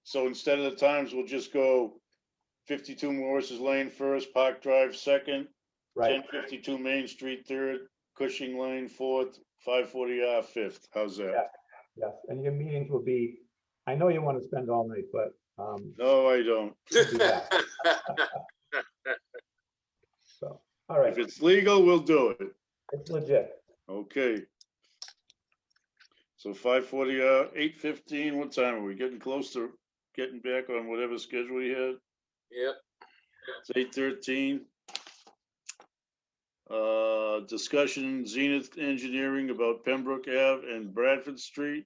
S1: So instead of the times, we'll just go 52 Morris's Lane first, Park Drive second,
S5: right,
S1: 1052 Main Street third, Cushing Lane fourth, 540R fifth. How's
S5: Yeah.
S1: that?
S5: yes, and your meetings will be, I know you want to spend all night, but,
S1: No, I don't.
S5: yeah, so, all right,
S1: If it's legal, we'll do it.
S5: it's legit.
S1: Okay. So 540, 8:15, what time are we? Getting close to getting back on whatever schedule we had?
S3: Yep.
S1: It's 8:13. Discussion Zenith Engineering about Pembroke Ave and Bradford Street.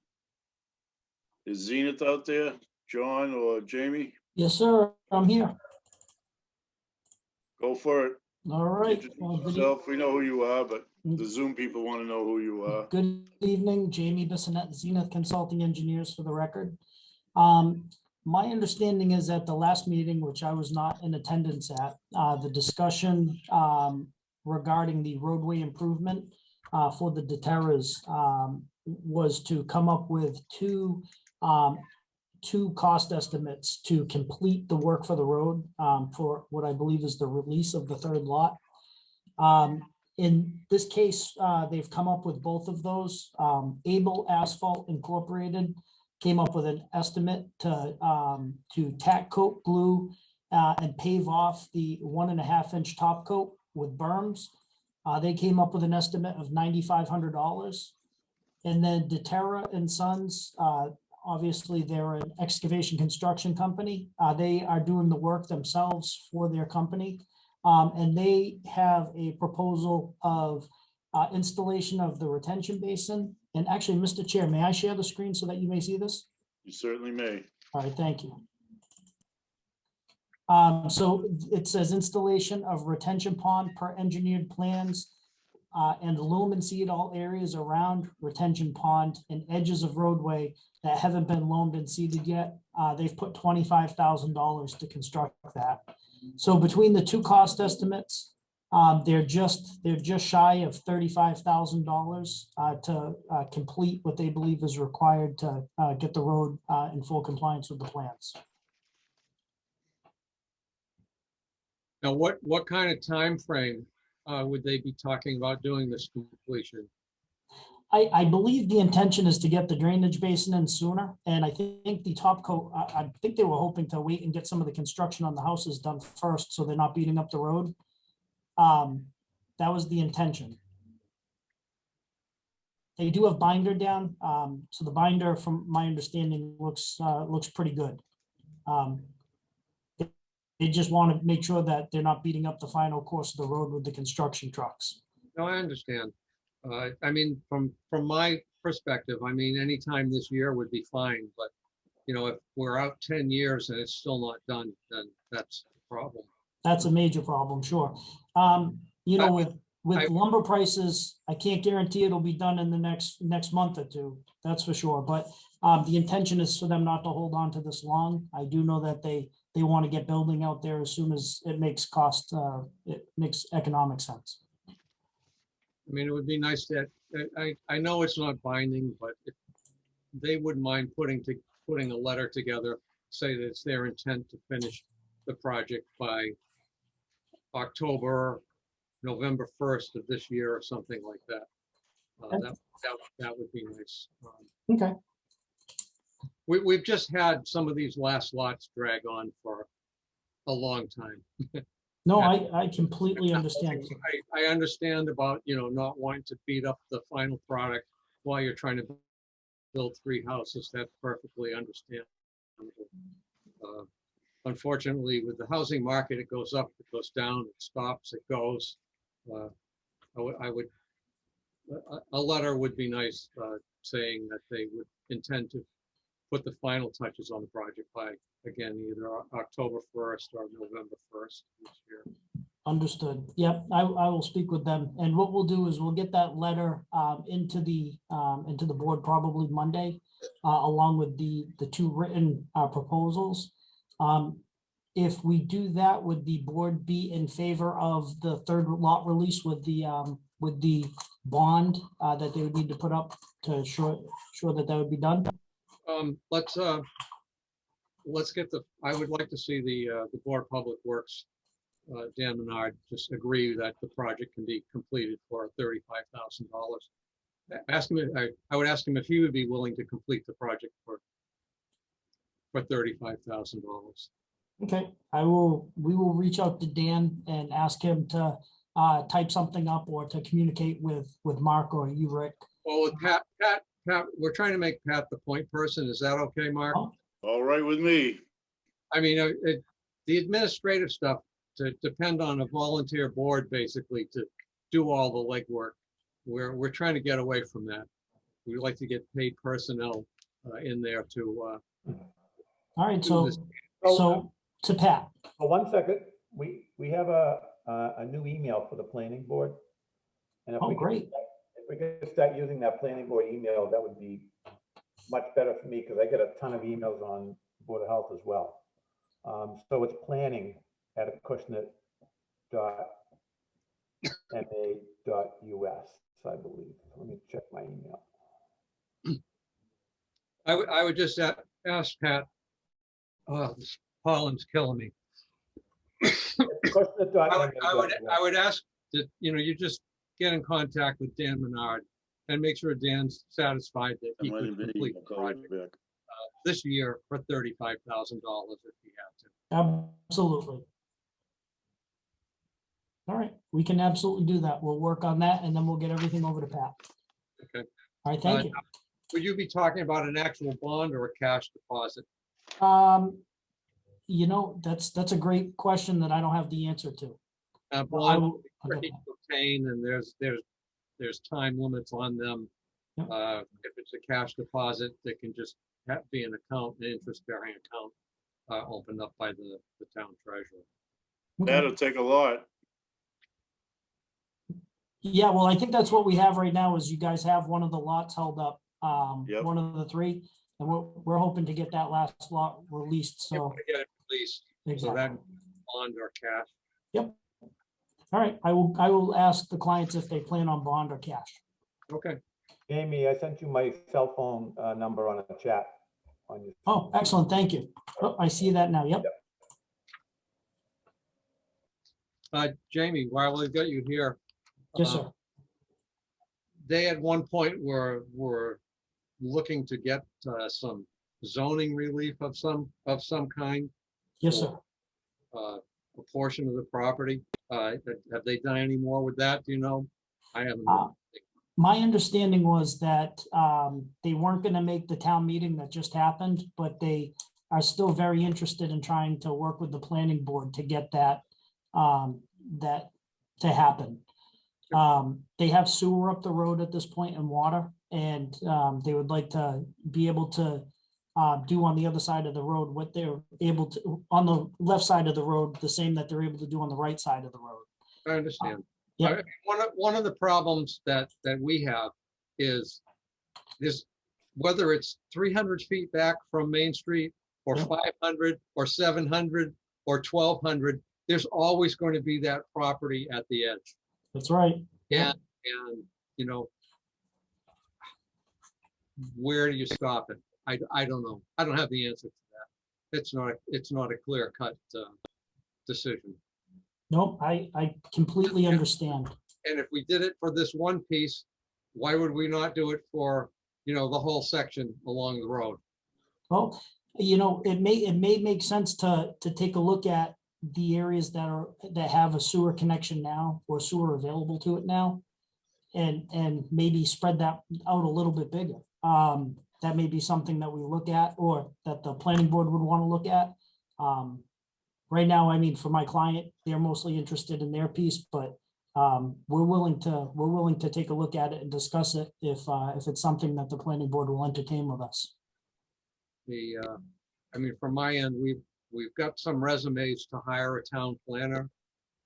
S1: Is Zenith out there, John or Jamie?
S11: Yes, sir. I'm here.
S1: Go for it.
S11: All right.
S1: Introduce
S11: Well,
S1: yourself. We know who you are, but the Zoom people want to know who you are.
S11: good evening, Jamie Bissonette, Zenith Consulting Engineers for the record. My understanding is at the last meeting, which I was not in attendance at, the discussion regarding the roadway improvement for the deterrers was to come up with two cost estimates to complete the work for the road for what I believe is the release of the third lot. In this case, they've come up with both of those. Able Asphalt Incorporated came up with an estimate to tack coat, glue, and pave off the 1.5 inch top coat with berms. They came up with an estimate of $9,500. And then DeTerra and Sons, obviously they're an excavation construction company. They are doing the work themselves for their company. And they have a proposal of installation of the retention basin. And actually, Mr. Chair, may I share the screen so that you may see this?
S1: You certainly may.
S11: All right, thank you. So it says installation of retention pond per engineered plans and loam and seed all areas around retention pond and edges of roadway that haven't been loamed and seeded yet. They've put $25,000 to construct that. So between the two cost estimates, they're just shy of $35,000 to complete what they believe is required to get the road in full compliance with the plans.
S2: Now, what kind of time frame would they be talking about doing this completion?
S11: I believe the intention is to get the drainage basin in sooner, and I think the top coat, I think they were hoping to wait and get some of the construction on the houses done first, so they're not beating up the road. That was the intention. They do have binder down, so the binder, from my understanding, looks pretty good. They just want to make sure that they're not beating up the final course of the road with the construction trucks.
S2: No, I understand. I mean, from my perspective, I mean, anytime this year would be fine, but you know, if we're out 10 years and it's still not done, then that's the problem.
S11: That's a major problem, sure. You know, with lumber prices, I can't guarantee it'll be done in the next month or two, that's for sure. But the intention is for them not to hold on to this long. I do know that they want to get building out there as soon as it makes it makes economic sense.
S2: I mean, it would be nice that, I know it's not binding, but if they wouldn't mind putting a letter together, say that it's their intent to finish the project by October, November 1st of this year or something like that. That would be nice.
S11: Okay.
S2: We've just had some of these last lots drag on for a long time.
S11: No, I completely understand.
S2: I understand about, you know, not wanting to beat up the final product while you're trying to build 3 houses. That's perfectly understandable. Unfortunately, with the housing market, it goes up, it goes down, it stops, it goes. A letter would be nice, saying that they would intend to put the final touches on the project by, again, either October 1st or November 1st this year.
S11: Understood. Yep, I will speak with them. And what we'll do is we'll get that letter into the board probably Monday, along with the 2 written proposals. If we do that, would the board be in favor of the third lot release with the bond that they would need to put up to ensure that would be done?
S2: Let's get I would like to see the Board of Public Works, Dan Menard, just agree that the project can be completed for $35,000. Ask him, I would ask him if he would be willing to complete the project for $35,000.
S11: Okay, we will reach out to Dan and ask him to type something up or to communicate with Mark or you, Rick.
S2: Well, with Pat, we're trying to make Pat the point person. Is that okay, Mark?
S11: Oh.
S1: All right with me.
S2: I mean, the administrative stuff to depend on a volunteer board basically to do all the legwork. We're trying to get away from that. We'd like to get paid personnel in there to.
S11: All right,
S2: do
S11: so,
S2: this.
S11: so to Pat.
S5: Well, 1 second, we have a new email for the planning board. And if
S11: Oh,
S5: we could-
S11: great.
S5: If we could start using that planning board email, that would be much better for me because I get a ton of emails on Board of Health as well. So it's planning@acushnet.ma.us, I believe. Let me check my email.
S2: I would just ask Pat. Oh, this pollen's killing me. I would ask that, you just get in contact with Dan Menard and make sure Dan's satisfied that he could complete the project this year for $35,000 if he had to.
S11: Absolutely. All right, we can absolutely do that. We'll work on that and then we'll get everything over to Pat.
S2: Okay.
S11: All right, thank you.
S2: Would you be talking about an actual bond or a cash deposit?
S11: That's a great question that I don't have the answer to.
S2: Bond
S11: I'll get
S2: tricky
S11: that.
S2: to obtain, and there's time limits on them.
S11: Yep.
S2: If it's a cash deposit, they can just be an account, an interest-bearing account opened up by the town treasurer.
S11: Okay.
S1: That'll take a lot.
S11: Yeah, well, I think that's what we have right now is you guys have one of the lots held up,
S1: Yep.
S11: one of the three. And we're hoping to get that last lot released, so.
S2: Get it released, so
S11: Exactly.
S2: that bond or cash.
S11: Yep. All right, I will ask the clients if they plan on bond or cash.
S2: Okay.
S5: Amy, I sent you my cell phone number on a chat.
S11: Oh, excellent, thank you. Oh, I see that now, yep.
S2: Jamie, while we've got you here.
S11: Yes, sir.
S2: They at one point were looking to get some zoning relief of some kind.
S11: Yes, sir.
S2: A portion of the property. Have they done any more with that? Do you know? I haven't.
S11: My understanding was that they weren't going to make the town meeting that just happened, but they are still very interested in trying to work with the planning board to get that to happen. They have sewer up the road at this point and water, and they would like to be able to do on the other side of the road what they're able to on the left side of the road, the same that they're able to do on the right side of the road.
S2: I understand.
S11: Yeah.
S2: One of the problems that we have is whether it's 300 feet back from Main Street or 500 or 700 or 1200, there's always going to be that property at the edge.
S11: That's right.
S2: And where do you stop it? I don't know. I don't have the answer to that. It's not a clear cut decision.
S11: Nope, I completely understand.
S2: And if we did it for this one piece, why would we not do it for, the whole section along the road?
S11: Well, it may make sense to take a look at the areas that have a sewer connection now or sewer available to it now, and maybe spread that out a little bit bigger. That may be something that we look at or that the planning board would want to look at. Right now, I mean, for my client, they're mostly interested in their piece, but we're willing to take a look at it and discuss it if it's something that the planning board will entertain with us.
S2: From my end, we've got some resumes to hire a town planner.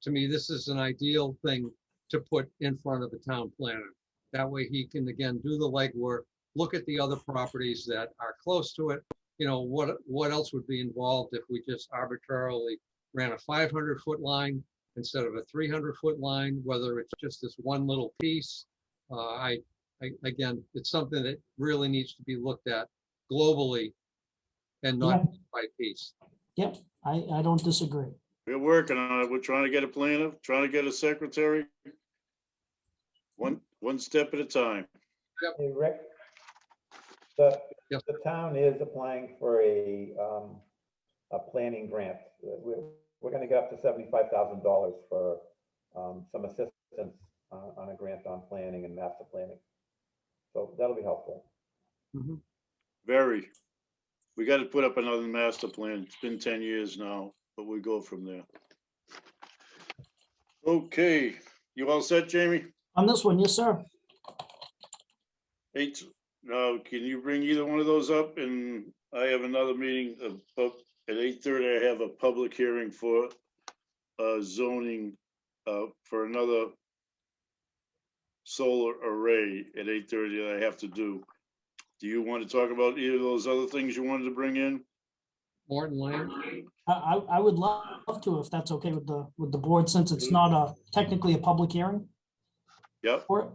S2: To me, this is an ideal thing to put in front of the town planner. That way he can, again, do the legwork, look at the other properties that are close to it. What else would be involved if we just arbitrarily ran a 500-foot line instead of a 300-foot line, whether it's just this one little piece. Again, it's something that really needs to be looked at globally and not
S11: Yeah.
S2: by piece.
S11: Yep, I don't disagree.
S1: We're working on it. We're trying to get a planner, trying to get a secretary. One step at a time.
S5: Hey, Rick, the,
S2: Yep.
S5: the town is applying for a planning grant. We're gonna get up to $75,000 for some assistance on a grant on planning and master planning. So that'll be helpful.
S1: Very. We got to put up another master plan. It's been 10 years now, but we go from there. Okay, you all set, Jamie?
S11: On this one, yes, sir.
S1: Now, can you bring either one of those up? And I have another meeting at 8:30. I have a public hearing for zoning for another solar array at 8:30 that I have to do. Do you want to talk about either of those other things you wanted to bring in?
S2: Morton Lane,
S11: I would love to, if that's okay with the board, since it's not technically a public hearing
S1: Yep,
S11: for it.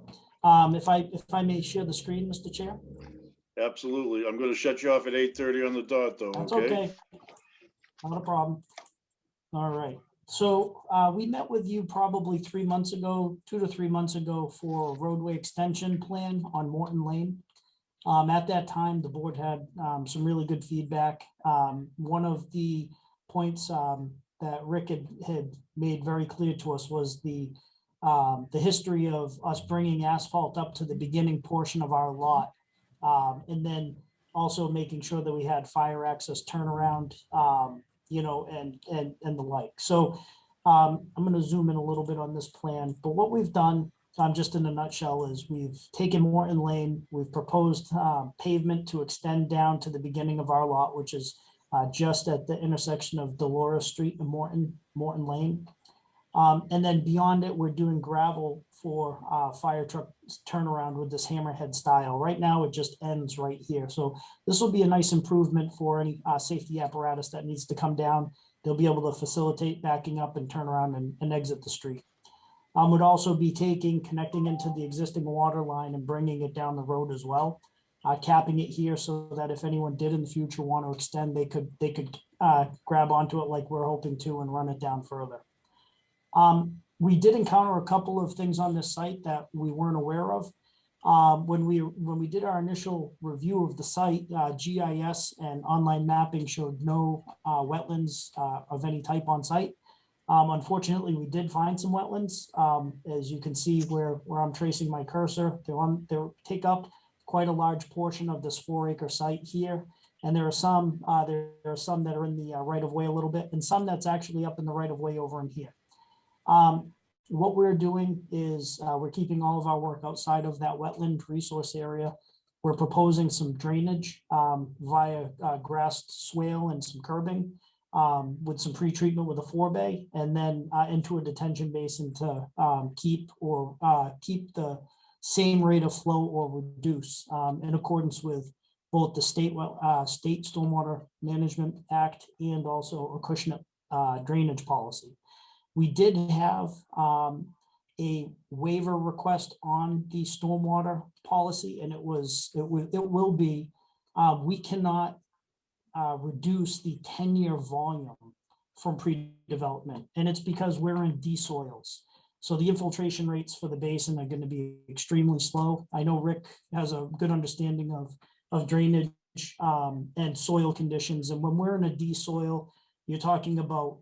S11: If I may share the screen, Mr. Chair?
S1: absolutely. I'm going to shut you off at 8:30 on the dot, though,
S11: That's
S1: okay?
S11: okay. Not a problem. All right. So we met with you probably 3 months ago, 2 to 3 months ago, for a roadway extension plan on Morton Lane. At that time, the board had some really good feedback. One of the points that Rick had made very clear to us was the history of us bringing asphalt up to the beginning portion of our lot. And then also making sure that we had fire access turnaround, you know, and the like. So I'm going to zoom in a little bit on this plan, but what we've done, just in a nutshell, is we've taken Morton Lane, we've proposed pavement to extend down to the beginning of our lot, which is just at the intersection of Dolores Street and Morton Lane. And then beyond it, we're doing gravel for fire truck turnaround with this hammerhead style. Right now, it just ends right here. So this will be a nice improvement for any safety apparatus that needs to come down. They'll be able to facilitate backing up and turn around and exit the street. Would also be connecting into the existing water line and bringing it down the road as well. Capping it here so that if anyone did in the future want to extend, they could grab onto it like we're hoping to and run it down further. We did encounter a couple of things on this site that we weren't aware of. When we did our initial review of the site, GIS and online mapping showed no wetlands of any type on site. Unfortunately, we did find some wetlands. As you can see where I'm tracing my cursor, they take up quite a large portion of this 4-acre site here. And there are some that are in the right of way a little bit, and some that's actually up in the right of way over in here. What we're doing is we're keeping all of our work outside of that wetland resource area. We're proposing some drainage via grassed swale and some curbing with some pre-treatment with a 4-bay, and then into a detention basin to keep the same rate of flow or reduce in accordance with both the state Stormwater Management Act and also Acushnet drainage policy. We did have a waiver request on the stormwater policy, and it will be, we cannot reduce the 10-year volume from pre-development, and it's because we're in D-soils. So the infiltration rates for the basin are going to be extremely slow. I know Rick has a good understanding of drainage and soil conditions, and when we're in a D-soil, you're talking about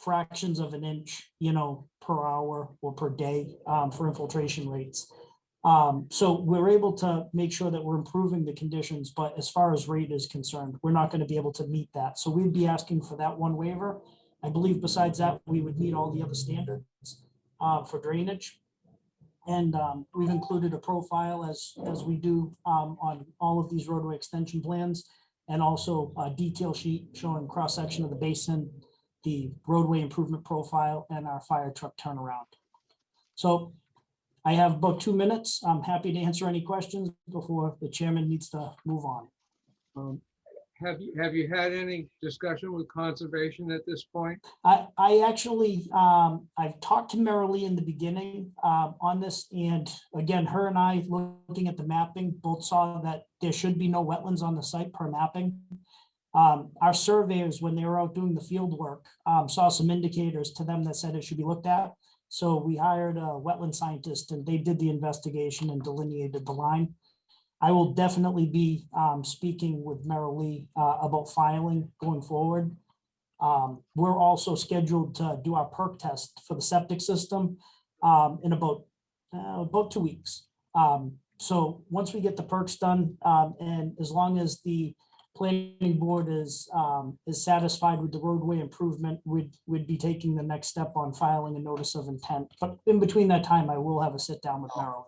S11: fractions of an inch, you know, per hour or per day for infiltration rates. So we're able to make sure that we're improving the conditions, but as far as rate is concerned, we're not going to be able to meet that. So we'd be asking for that one waiver. I believe besides that, we would meet all the other standards for drainage. And we've included a profile as we do on all of these roadway extension plans, and also a detail sheet showing cross-section of the basin, the roadway improvement profile, and our fire truck turnaround. So I have about 2 minutes. I'm happy to answer any questions before the chairman needs to move on.
S2: have you had any discussion with conservation at this point?
S11: I actually, I've talked to Marilee in the beginning on this, and again, her and I, looking at the mapping, both saw that there should be no wetlands on the site per mapping. Our surveyors, when they were out doing the field work, saw some indicators to them that said it should be looked at. So we hired a wetland scientist and they did the investigation and delineated the line. I will definitely be speaking with Marilee about filing going forward. We're also scheduled to do our perk test for the septic system in about 2 weeks. So once we get the perks done, and as long as the planning board is satisfied with the roadway improvement, we'd be taking the next step on filing a notice of intent. But in between that time, I will have a sit down with Marilee.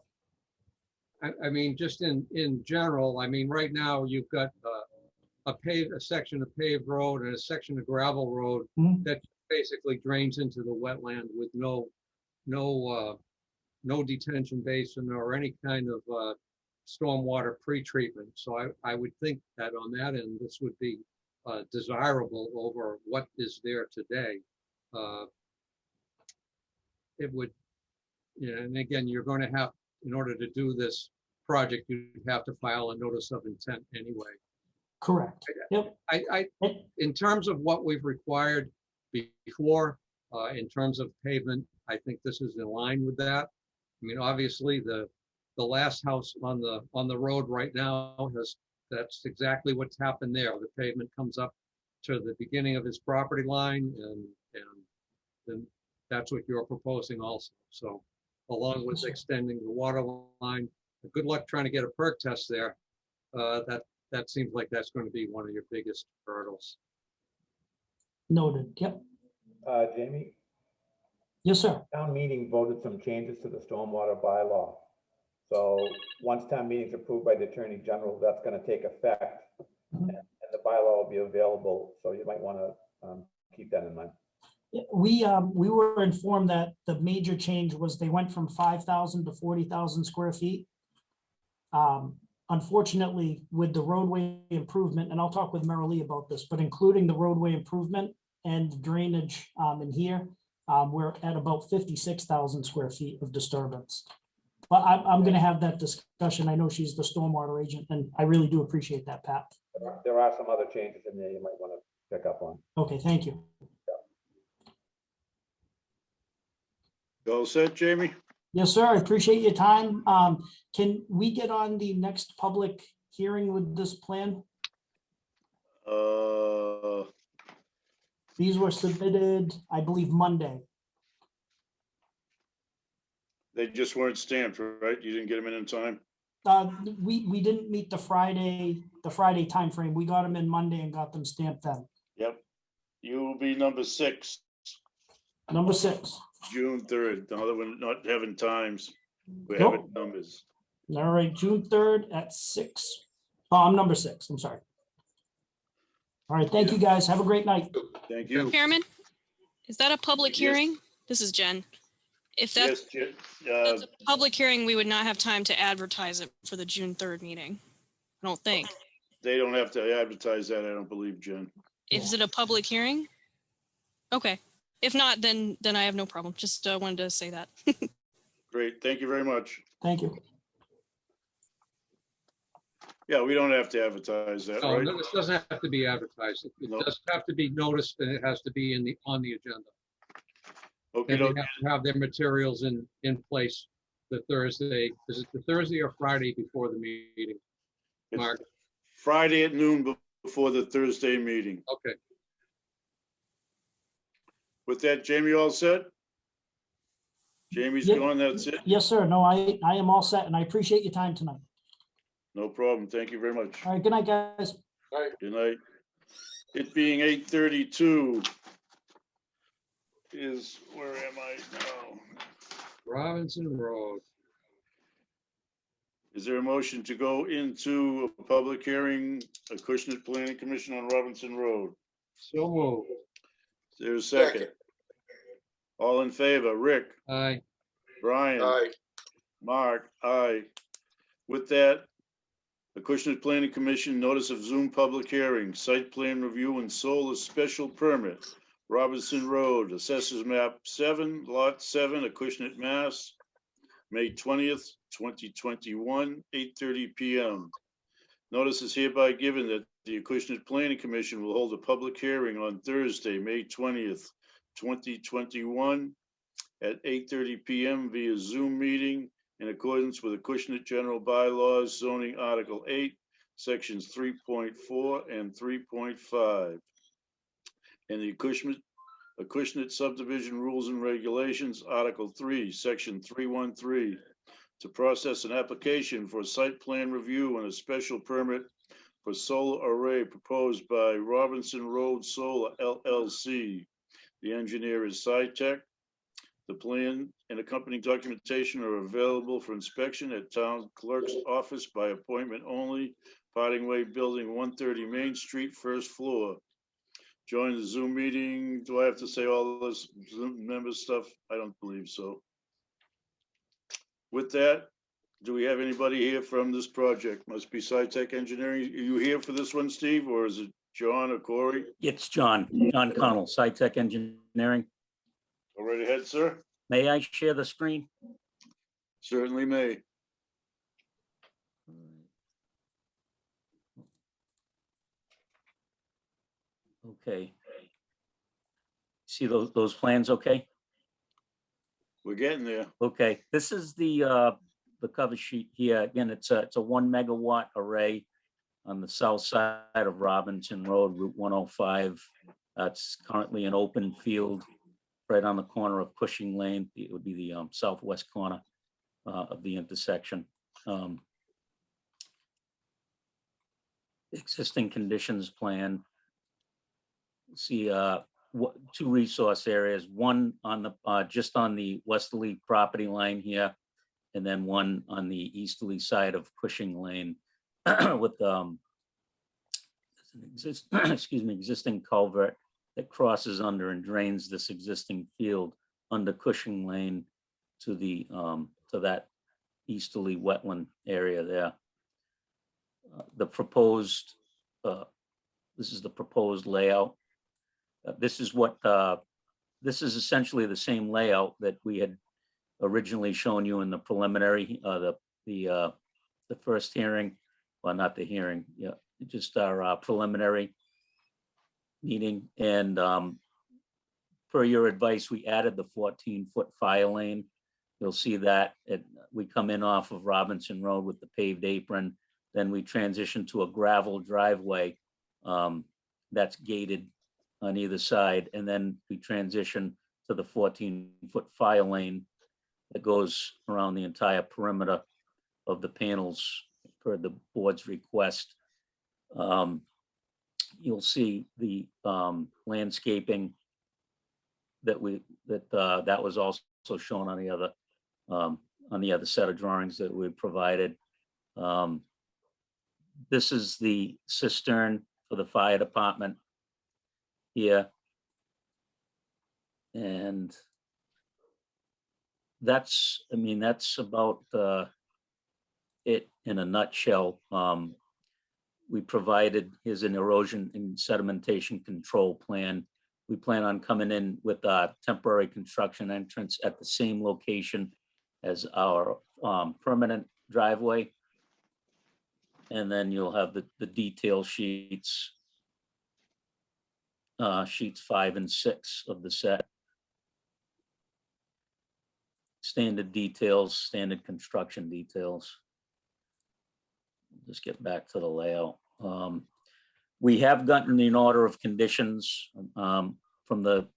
S2: I mean, just in general, I mean, right now you've got a section of paved road and a section of gravel road
S11: Mhm.
S2: that basically drains into the wetland with no detention basin or any kind of stormwater pretreatment. So I would think that on that end, this would be desirable over what is there today. It would, yeah, and again, you're going to have, in order to do this project, you'd have to file a notice of intent anyway.
S11: Correct. Yep.
S2: In terms of what we've required before, in terms of pavement, I think this is in line with that. I mean, obviously, the last house on the road right now that's exactly what's happened there. The pavement comes up to the beginning of his property line, and then that's what you're proposing also. So, along with extending the water line, good luck trying to get a perk test there. That seems like that's going to be one of your biggest hurdles.
S11: Noted. Yep.
S5: Jamie,
S11: Yes, sir.
S5: town meeting voted some changes to the stormwater bylaw. So once town meeting's approved by the Attorney General, that's gonna take effect.
S11: Mhm.
S5: And the bylaw will be available, so you might wanna keep that in mind.
S11: Yeah, we were informed that the major change was they went from 5,000 to 40,000 square feet. Unfortunately, with the roadway improvement, and I'll talk with Marilee about this, but including the roadway improvement and the drainage in here, we're at about 56,000 square feet of disturbance. But I'm gonna have that discussion. I know she's the stormwater agent, and I really do appreciate that, Pat.
S5: There are some other changes in there you might wanna pick up on.
S11: Okay, thank you.
S1: You all set, Jamie?
S11: Yes, sir. I appreciate your time. Can we get on the next public hearing with this plan? These were submitted, I believe, Monday.
S1: They just weren't stamped, right? You didn't get them in time?
S11: We didn't meet the Friday timeframe. We got them in Monday and got them stamped then.
S1: Yep. You will be number 6,
S11: Number 6.
S1: June 3rd. Now that we're not having times, we're
S11: Nope.
S1: having numbers.
S11: All right, June 3rd at 6. Oh, I'm number 6. I'm sorry. All right, thank you, guys. Have a great night.
S1: Thank you.
S12: Chairman, is that a public
S1: Yes.
S12: hearing? This is Jen. If that's
S1: Yes,
S12: a public hearing, we would not have time to advertise it for the June 3rd meeting. I don't think.
S1: they don't have to advertise that, I don't believe, Jen.
S12: Is it a public hearing? Okay. If not, then I have no problem. Just wanted to say that.
S1: Great, thank you very much.
S11: Thank you.
S1: Yeah, we don't have to advertise that,
S2: No,
S1: right?
S2: this doesn't have to be advertised. It
S1: No.
S2: does have to be noticed, and it has to be on the agenda.
S1: Okay,
S2: And they have to have their materials in place the Thursday. Is it the Thursday or Friday before the meeting? Mark,
S1: Friday at noon before the Thursday meeting.
S2: okay.
S1: With that, Jamie, all set? Jamie's
S11: Yep.
S1: gone, that's it?
S11: Yes, sir. No, I am all set, and I appreciate your time tonight.
S1: No problem, thank you very much.
S11: All right, good night, guys.
S1: Good night. It being 8:32 is, where am I now?
S2: Robinson Road.
S1: Is there a motion to go into a public hearing, Acushnet Planning Commission on Robinson Road?
S2: So moved.
S1: Is there a second? All in favor, Rick,
S2: Aye.
S1: Brian,
S3: Aye.
S1: Mark, aye. With that, Acushnet Planning Commission, notice of Zoom public hearing, site plan review and solar special permit. Robinson Road, Assessors Map 7, Lot 7, Acushnet, Mass. May 20th, 2021, 8:30 PM. Notice is hereby given that the Acushnet Planning Commission will hold a public hearing on Thursday, May 20th, 2021 at 8:30 PM via Zoom meeting in accordance with Acushnet General Bylaws zoning Article 8, Sections 3.4 and 3.5. And the Acushnet Subdivision Rules and Regulations, Article 3, Section 313, to process an application for a site plan review and a special permit for solar array proposed by Robinson Road Solar LLC. The engineer is SciTech. The plan and accompanying documentation are available for inspection at Town Clerk's office by appointment only, Potting Way Building, 130 Main Street, first floor. Join the Zoom meeting. Do I have to say all this Zoom member stuff? I don't believe so. With that, do we have anybody here from this project? Must be SciTech Engineering. Are you here for this one, Steve, or is it John or Corey?
S13: It's John Connell, SciTech Engineering.
S1: Go right ahead, sir.
S13: May I share the screen?
S1: Certainly may.
S13: Okay. See those plans, okay?
S1: We're getting there.
S13: Okay, this is the cover sheet here. Again, it's a 1 megawatt array on the south side of Robinson Road, Route 105. It's currently an open field right on the corner of Cushing Lane. It would be the southwest corner of the intersection. Existing conditions plan. See two resource areas, one on the just on the westerly property line here, and then one on the easterly side of Cushing Lane with existing culvert that crosses under and drains this existing field under Cushing Lane to the to that easterly wetland area there. The proposed this is the proposed layout. This is what this is essentially the same layout that we had originally shown you in the preliminary the first hearing, well, not the hearing, yeah, just our preliminary meeting. And per your advice, we added the 14-foot fire lane. You'll see that we come in off of Robinson Road with the paved apron, then we transition to a gravel driveway that's gated on either side, and then we transition to the 14-foot fire lane that goes around the entire perimeter of the panels per the board's request. You'll see the landscaping that that was also shown on the other set of drawings that we provided. This is the cistern for the fire department here. And that's, I mean, that's about it in a nutshell. We provided, here's an erosion and sedimentation control plan. We plan on coming in with a temporary construction entrance at the same location as our permanent driveway. And then you'll have the detail sheets, sheets 5 and 6 of the set. Standard details, standard construction details. Just get back to the layout. We have gotten an order of conditions from the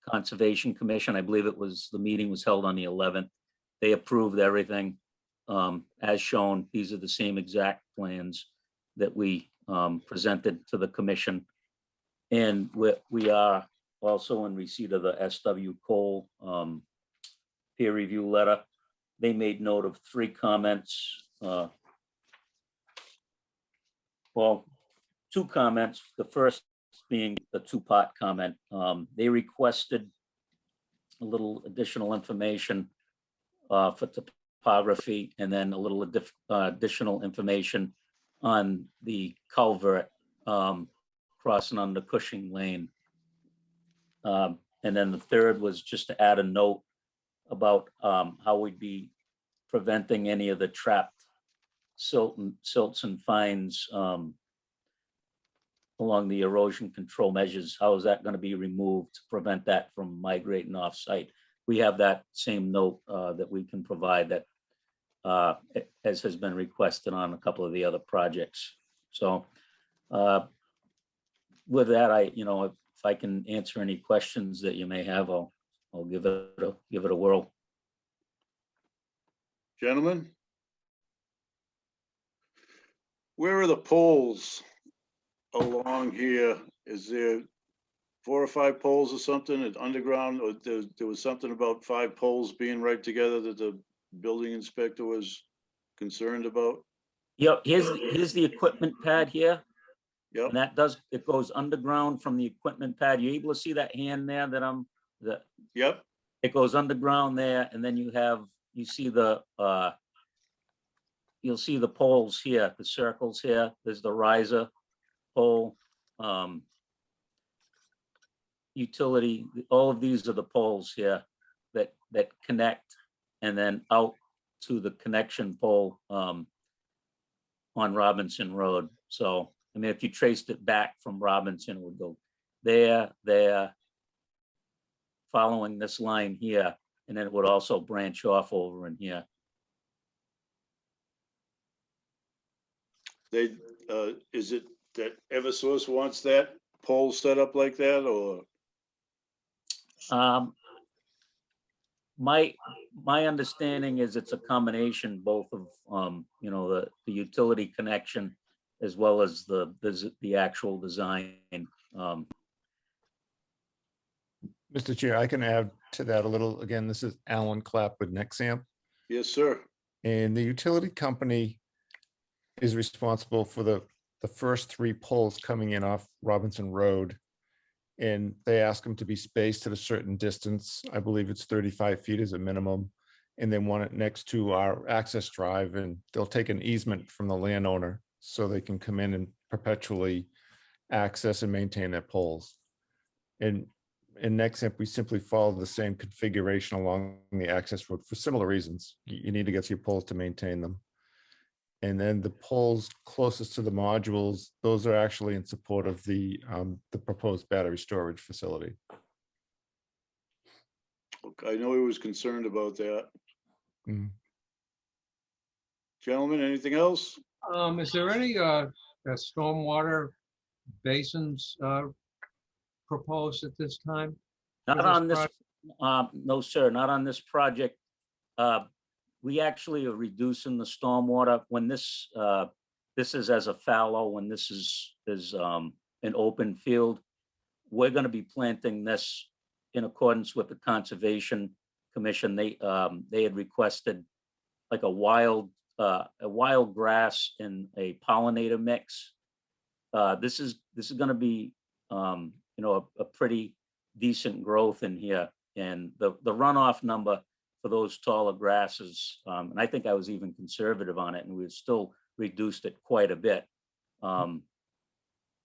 S13: Conservation Commission. I believe it was, the meeting was held on the 11th. They approved everything as shown. These are the same exact plans that we presented to the commission. And we are also in receipt of the SW Cole peer review letter. They made note of 3 comments. Well, 2 comments. The first being the 2-part comment. They requested a little additional information for topography, and then a little additional information on the culvert crossing under Cushing Lane. And then the third was just to add a note about how we'd be preventing any of the trapped silts and fines along the erosion control measures. How is that going to be removed to prevent that from migrating off-site? We have that same note that we can provide that as has been requested on a couple of the other projects. So with that, if I can answer any questions that you may have, I'll give it a whirl.
S1: Gentlemen? Where are the poles along here? Is there 4 or 5 poles or something at underground? Or there was something about 5 poles being right together that the building inspector was concerned about?
S13: Yeah, here's the equipment pad here.
S1: Yep.
S13: And it goes underground from the equipment pad. You able to see that hand there
S1: Yep.
S13: It goes underground there, and then you'll see the poles here, the circles here. There's the riser pole, utility. All of these are the poles here that connect, and then out to the connection pole on Robinson Road. So, I mean, if you traced it back from Robinson, it would go there, following this line here, and then it would also branch off over in here.
S1: Is it that Eversource wants that pole set up like that, or?
S13: My understanding is it's a combination both of the utility connection as well as the actual design.
S9: Mr. Chair, I can add to that a little. Again, this is Alan Clapp with Nexamp.
S1: Yes, sir.
S9: And the utility company is responsible for the first 3 poles coming in off Robinson Road. And they ask them to be spaced at a certain distance. I believe it's 35 feet as a minimum. And they want it next to our access drive, and they'll take an easement from the landowner so they can come in and perpetually access and maintain their poles. And in Nexamp, we simply follow the same configuration along the access road for similar reasons. You need to get to your poles to maintain them. And then the poles closest to the modules, those are actually in support of the proposed battery storage facility.
S1: Okay, I know he was concerned about that.
S9: Mm.
S1: Gentlemen, anything else?
S2: Is there any stormwater basins proposed at this time?
S13: Not
S2: for
S13: on this,
S2: project?
S13: no, sir, not on this project. We actually are reducing the stormwater when this is as a fallow, when this is an open field. We're going to be planting this in accordance with the Conservation Commission. They had requested like a wild grass and a pollinator mix. This is going to be a pretty decent growth in here, and the runoff number for those taller grasses, and I think I was even conservative on it, and we've still reduced it quite a bit,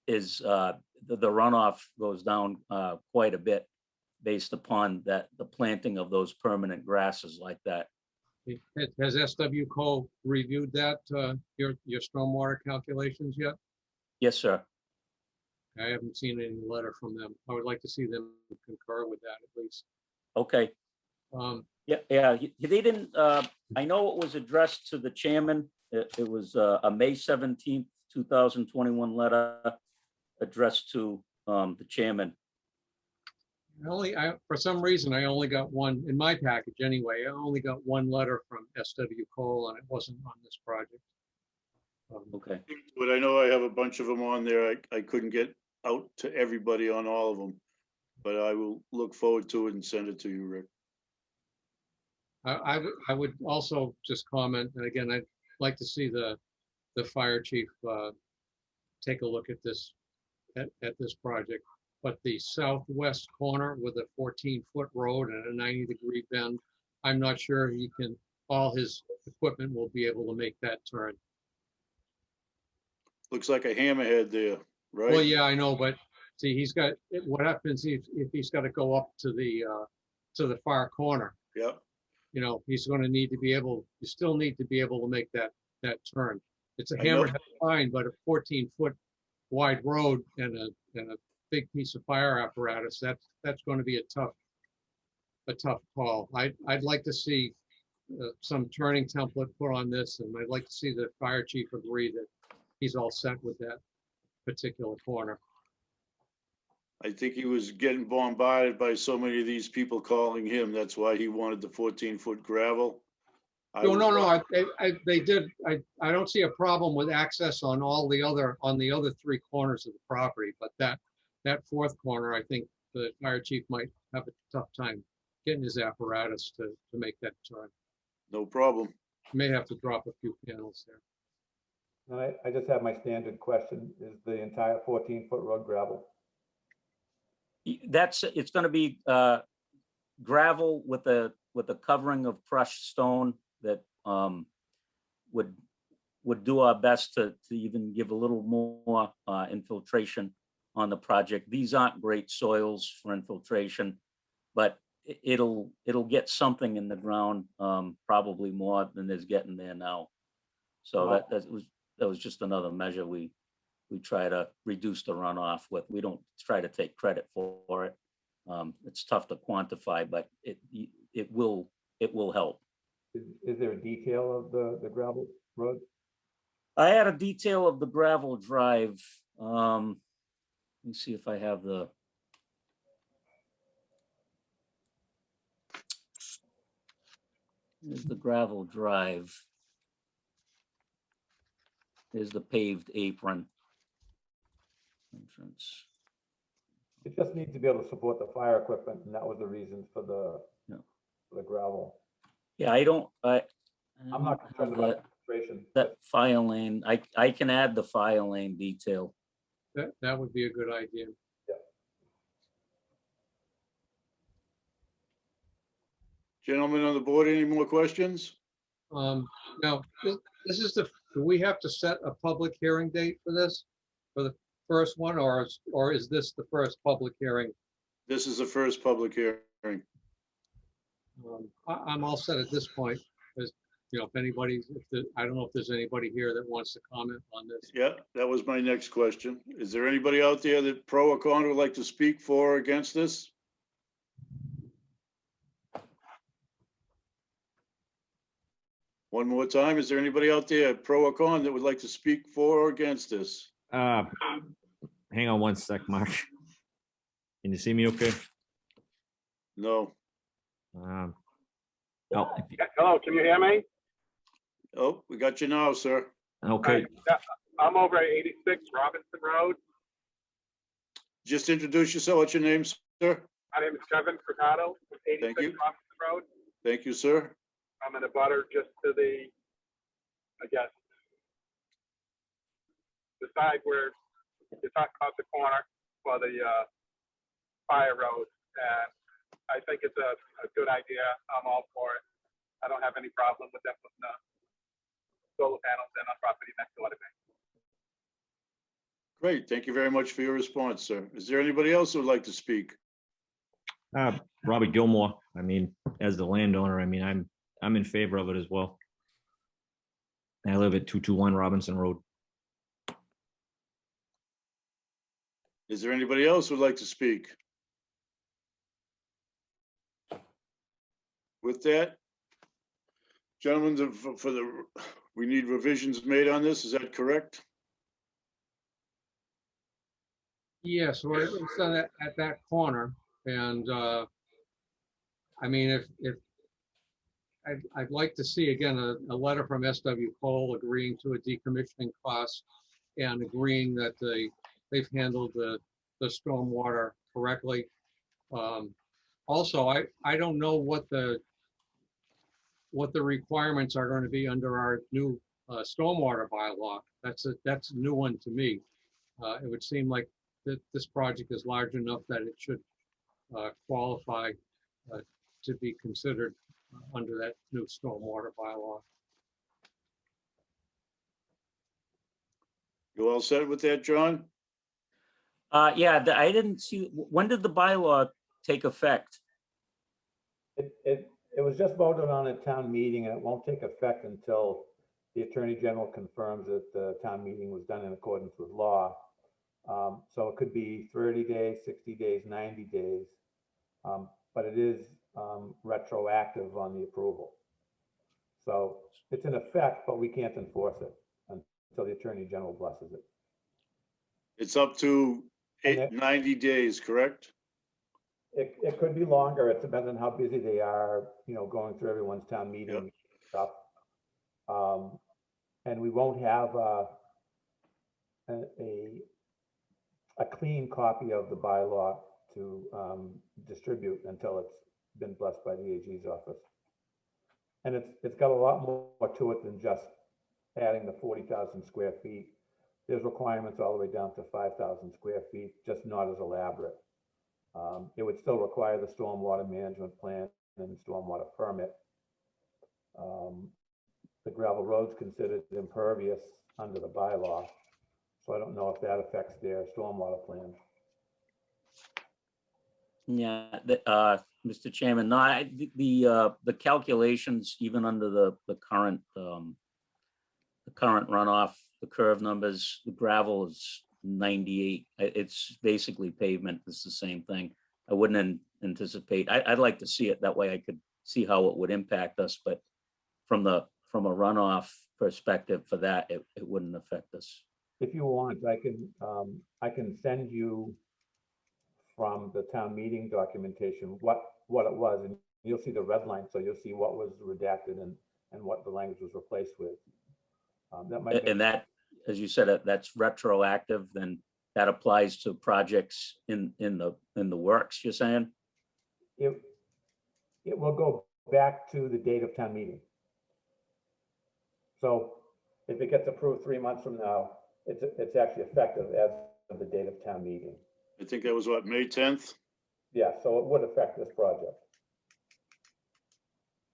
S13: is the runoff goes down quite a bit based upon the planting of those permanent grasses like that.
S2: Has SW Cole reviewed that, your stormwater calculations yet?
S13: Yes, sir.
S2: I haven't seen any letter from them. I would like to see them concur with that at least.
S13: Okay. Yeah, they didn't, I know it was addressed to the chairman. It was a May 17th, 2021 letter addressed to the chairman.
S2: For some reason, I only got one in my package anyway. I only got one letter from SW Cole, and it wasn't on this project.
S13: Okay.
S1: But I know I have a bunch of them on there. I couldn't get out to everybody on all of them, but I will look forward to it and send it to you, Rick.
S2: I would also just comment, and again, I'd like to see the fire chief take a look at this this project. But the southwest corner with a 14-foot road and a 90-degree bend, I'm not sure all his equipment will be able to make that turn.
S1: looks like a hammerhead there, right?
S2: Well, yeah, I know, but see, what happens if he's got to go up to the far corner?
S1: Yeah,
S2: He's going to need to be able, you still need to be able to make that turn. It's a
S1: I know.
S2: hammerhead fine, but a 14-foot wide road and a big piece of fire apparatus, that's going to be a tough call. I'd like to see some turning template put on this, and I'd like to see the fire chief agree that he's all set with that particular corner.
S1: I think he was getting bombarded by so many of these people calling him. That's why he wanted the 14-foot gravel.
S2: No, they did. I don't see a problem with access on the other three corners of the property, but that fourth corner, I think the fire chief might have a tough time getting his apparatus to make that turn.
S1: No problem.
S2: May have to drop a few panels there.
S5: And I just have my standard question. Is the entire 14-foot road gravel?
S13: It's going to be gravel with a covering of crushed stone that would do our best to even give a little more infiltration on the project. These aren't great soils for infiltration, but it'll get something in the ground, probably more than there's getting there now. So that was just another measure we try to reduce the runoff with. We don't try to take credit for it. It's tough to quantify, but it will help.
S5: Is there a detail of the gravel road?
S13: I had a detail of the gravel drive. Let me see if I have here's the gravel drive. There's the paved apron entrance.
S5: It just needs to be able to support the fire equipment, and that was the reason for the gravel.
S13: Yeah,
S5: I'm not concerned about infiltration.
S13: that fire lane. I can add the fire lane detail.
S2: That would be a good idea.
S1: Gentlemen on the board, any more questions?
S2: Now, this is do we have to set a public hearing date for this, for the first one, or is this the first public hearing?
S1: This is the first public hearing.
S2: I'm all set at this point. If anybody, I don't know if there's anybody here that wants to comment on this.
S1: Yeah, that was my next question. Is there anybody out there that pro or con would like to speak for or against this? One more time, is there anybody out there, pro or con, that would like to speak for or against this?
S14: Hang on one sec, Mark. Can you see me okay?
S1: No.
S14: Oh,
S15: Hello, can you hear me?
S1: Oh, we got you now, sir.
S14: okay.
S15: Yeah, I'm over at 86 Robinson Road.
S1: Just introduce yourself. What's your name, sir?
S15: My name is Kevin Furtado, 86
S1: Thank you.
S15: Robinson Road.
S1: Thank you, sir.
S15: I'm in a butter just to the, I guess, the side where you're talking about the corner for the fire road. And I think it's a good idea. I'm all for it. I don't have any problem with them putting the solar panels in on property next door to me.
S1: Great. Thank you very much for your response, sir. Is there anybody else who would like to speak?
S14: Robert Gilmore. I mean, as the landowner, I mean, I'm in favor of it as well. I live at 221 Robinson Road.
S1: Is there anybody else who would like to speak? With that, gentlemen, we need revisions made on this. Is that correct?
S2: Yes, we're at that corner, and I mean, if I'd like to see again a letter from SW Cole agreeing to a decommissioning cost and agreeing that they've handled the stormwater correctly. Also, I don't know what the requirements are going to be under our new stormwater bylaw. That's a new one to me. It would seem like that this project is large enough that it should qualify to be considered under that new stormwater bylaw.
S1: You all set with that, John?
S13: Yeah, I didn't see, when did the bylaw take effect?
S5: It was just voted on at town meeting, and it won't take effect until the Attorney General confirms that the town meeting was done in accordance with law. So it could be 30 days, 60 days, 90 days. But it is retroactive on the approval. So it's in effect, but we can't enforce it until the Attorney General blesses it.
S1: It's up to
S5: And it-
S1: 90 days, correct?
S5: It could be longer. It depends on how busy they are, you know, going through everyone's town meeting stuff. And we won't have a clean copy of the bylaw to distribute until it's been blessed by the AG's office. And it's got a lot more to it than just adding the 40,000 square feet. There's requirements all the way down to 5,000 square feet, just not as elaborate. It would still require the stormwater management plan and stormwater permit. The gravel road's considered impervious under the bylaw, so I don't know if that affects their stormwater plan.
S13: Yeah, Mr. Chairman, no, the calculations, even under the current runoff, the curve numbers, the gravel is 98. It's basically pavement. It's the same thing. I wouldn't anticipate, I'd like to see it that way. I could see how it would impact us, but from a runoff perspective for that, it wouldn't affect us.
S5: If you want, I can send you from the town meeting documentation what it was, and you'll see the red line, so you'll see what was redacted and what the language was replaced with. That might
S13: And that, as you said, that's retroactive, then that applies to projects in the works, you're saying?
S5: It will go back to the date of town meeting. So if it gets approved 3 months from now, it's actually effective as of the date of town meeting.
S1: I think that was what, May 10th?
S5: Yeah, so it would affect this project.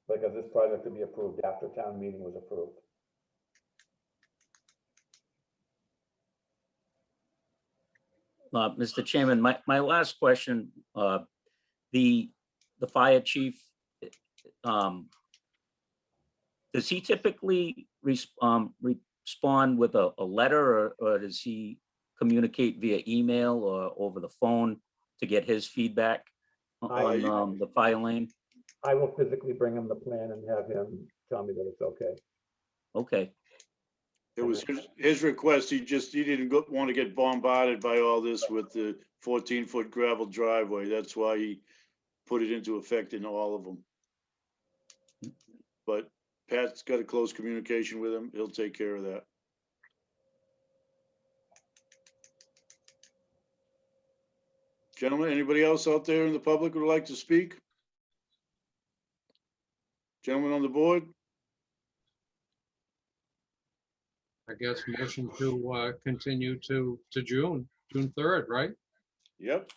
S5: Because this project could be approved after town meeting was approved.
S13: Mr. Chairman, my last question, the fire chief, does he typically respond with a letter, or does he communicate via email or over the phone to get his feedback on the fire lane?
S5: I will physically bring him the plan and have him tell me that it's okay.
S13: Okay.
S1: It was his request. He didn't want to get bombarded by all this with the 14-foot gravel driveway. That's why he put it into effect in all of them. But Pat's got a close communication with him. He'll take care of that. Gentlemen, anybody else out there in the public who would like to speak? Gentlemen on the board?
S2: I guess motion to continue to June 3rd, right?
S1: Yep.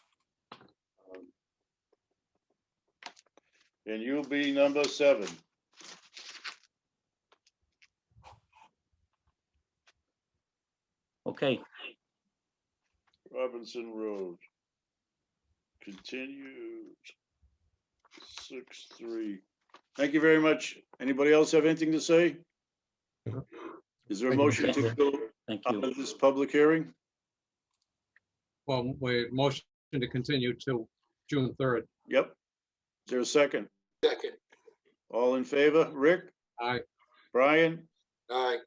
S1: And you'll be number 7.
S13: Okay.
S1: Robinson Road. Continued. 6-3. Thank you very much. Anybody else have anything to say? Is there a motion to go out of this public hearing?
S2: Well, motion to continue to June 3rd.
S1: Yep. Is there a second?
S3: Second.
S1: All in favor? Rick?
S2: Aye.
S1: Brian?
S3: Aye.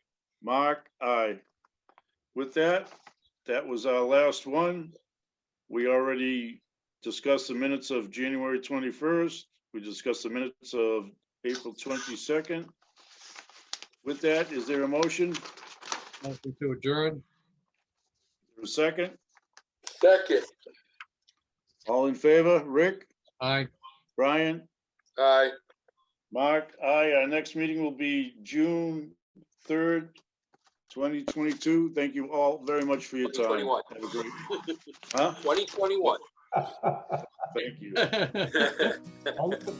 S1: Mark? Aye. With that, that was our last one. We already discussed the minutes of January 21st. We discussed the minutes of April 22nd. With that, is there a motion?
S2: Motion to adjourn.
S1: A second?
S3: Second.
S1: All in favor? Rick?
S2: Aye.
S1: Brian?
S3: Aye.
S1: Mark? Aye. Our next meeting will be June 3rd, 2022. Thank you all very much for your time.
S3: 2021.
S1: Have a great. Huh?
S3: 2021.
S1: Thank you.
S5: Only the-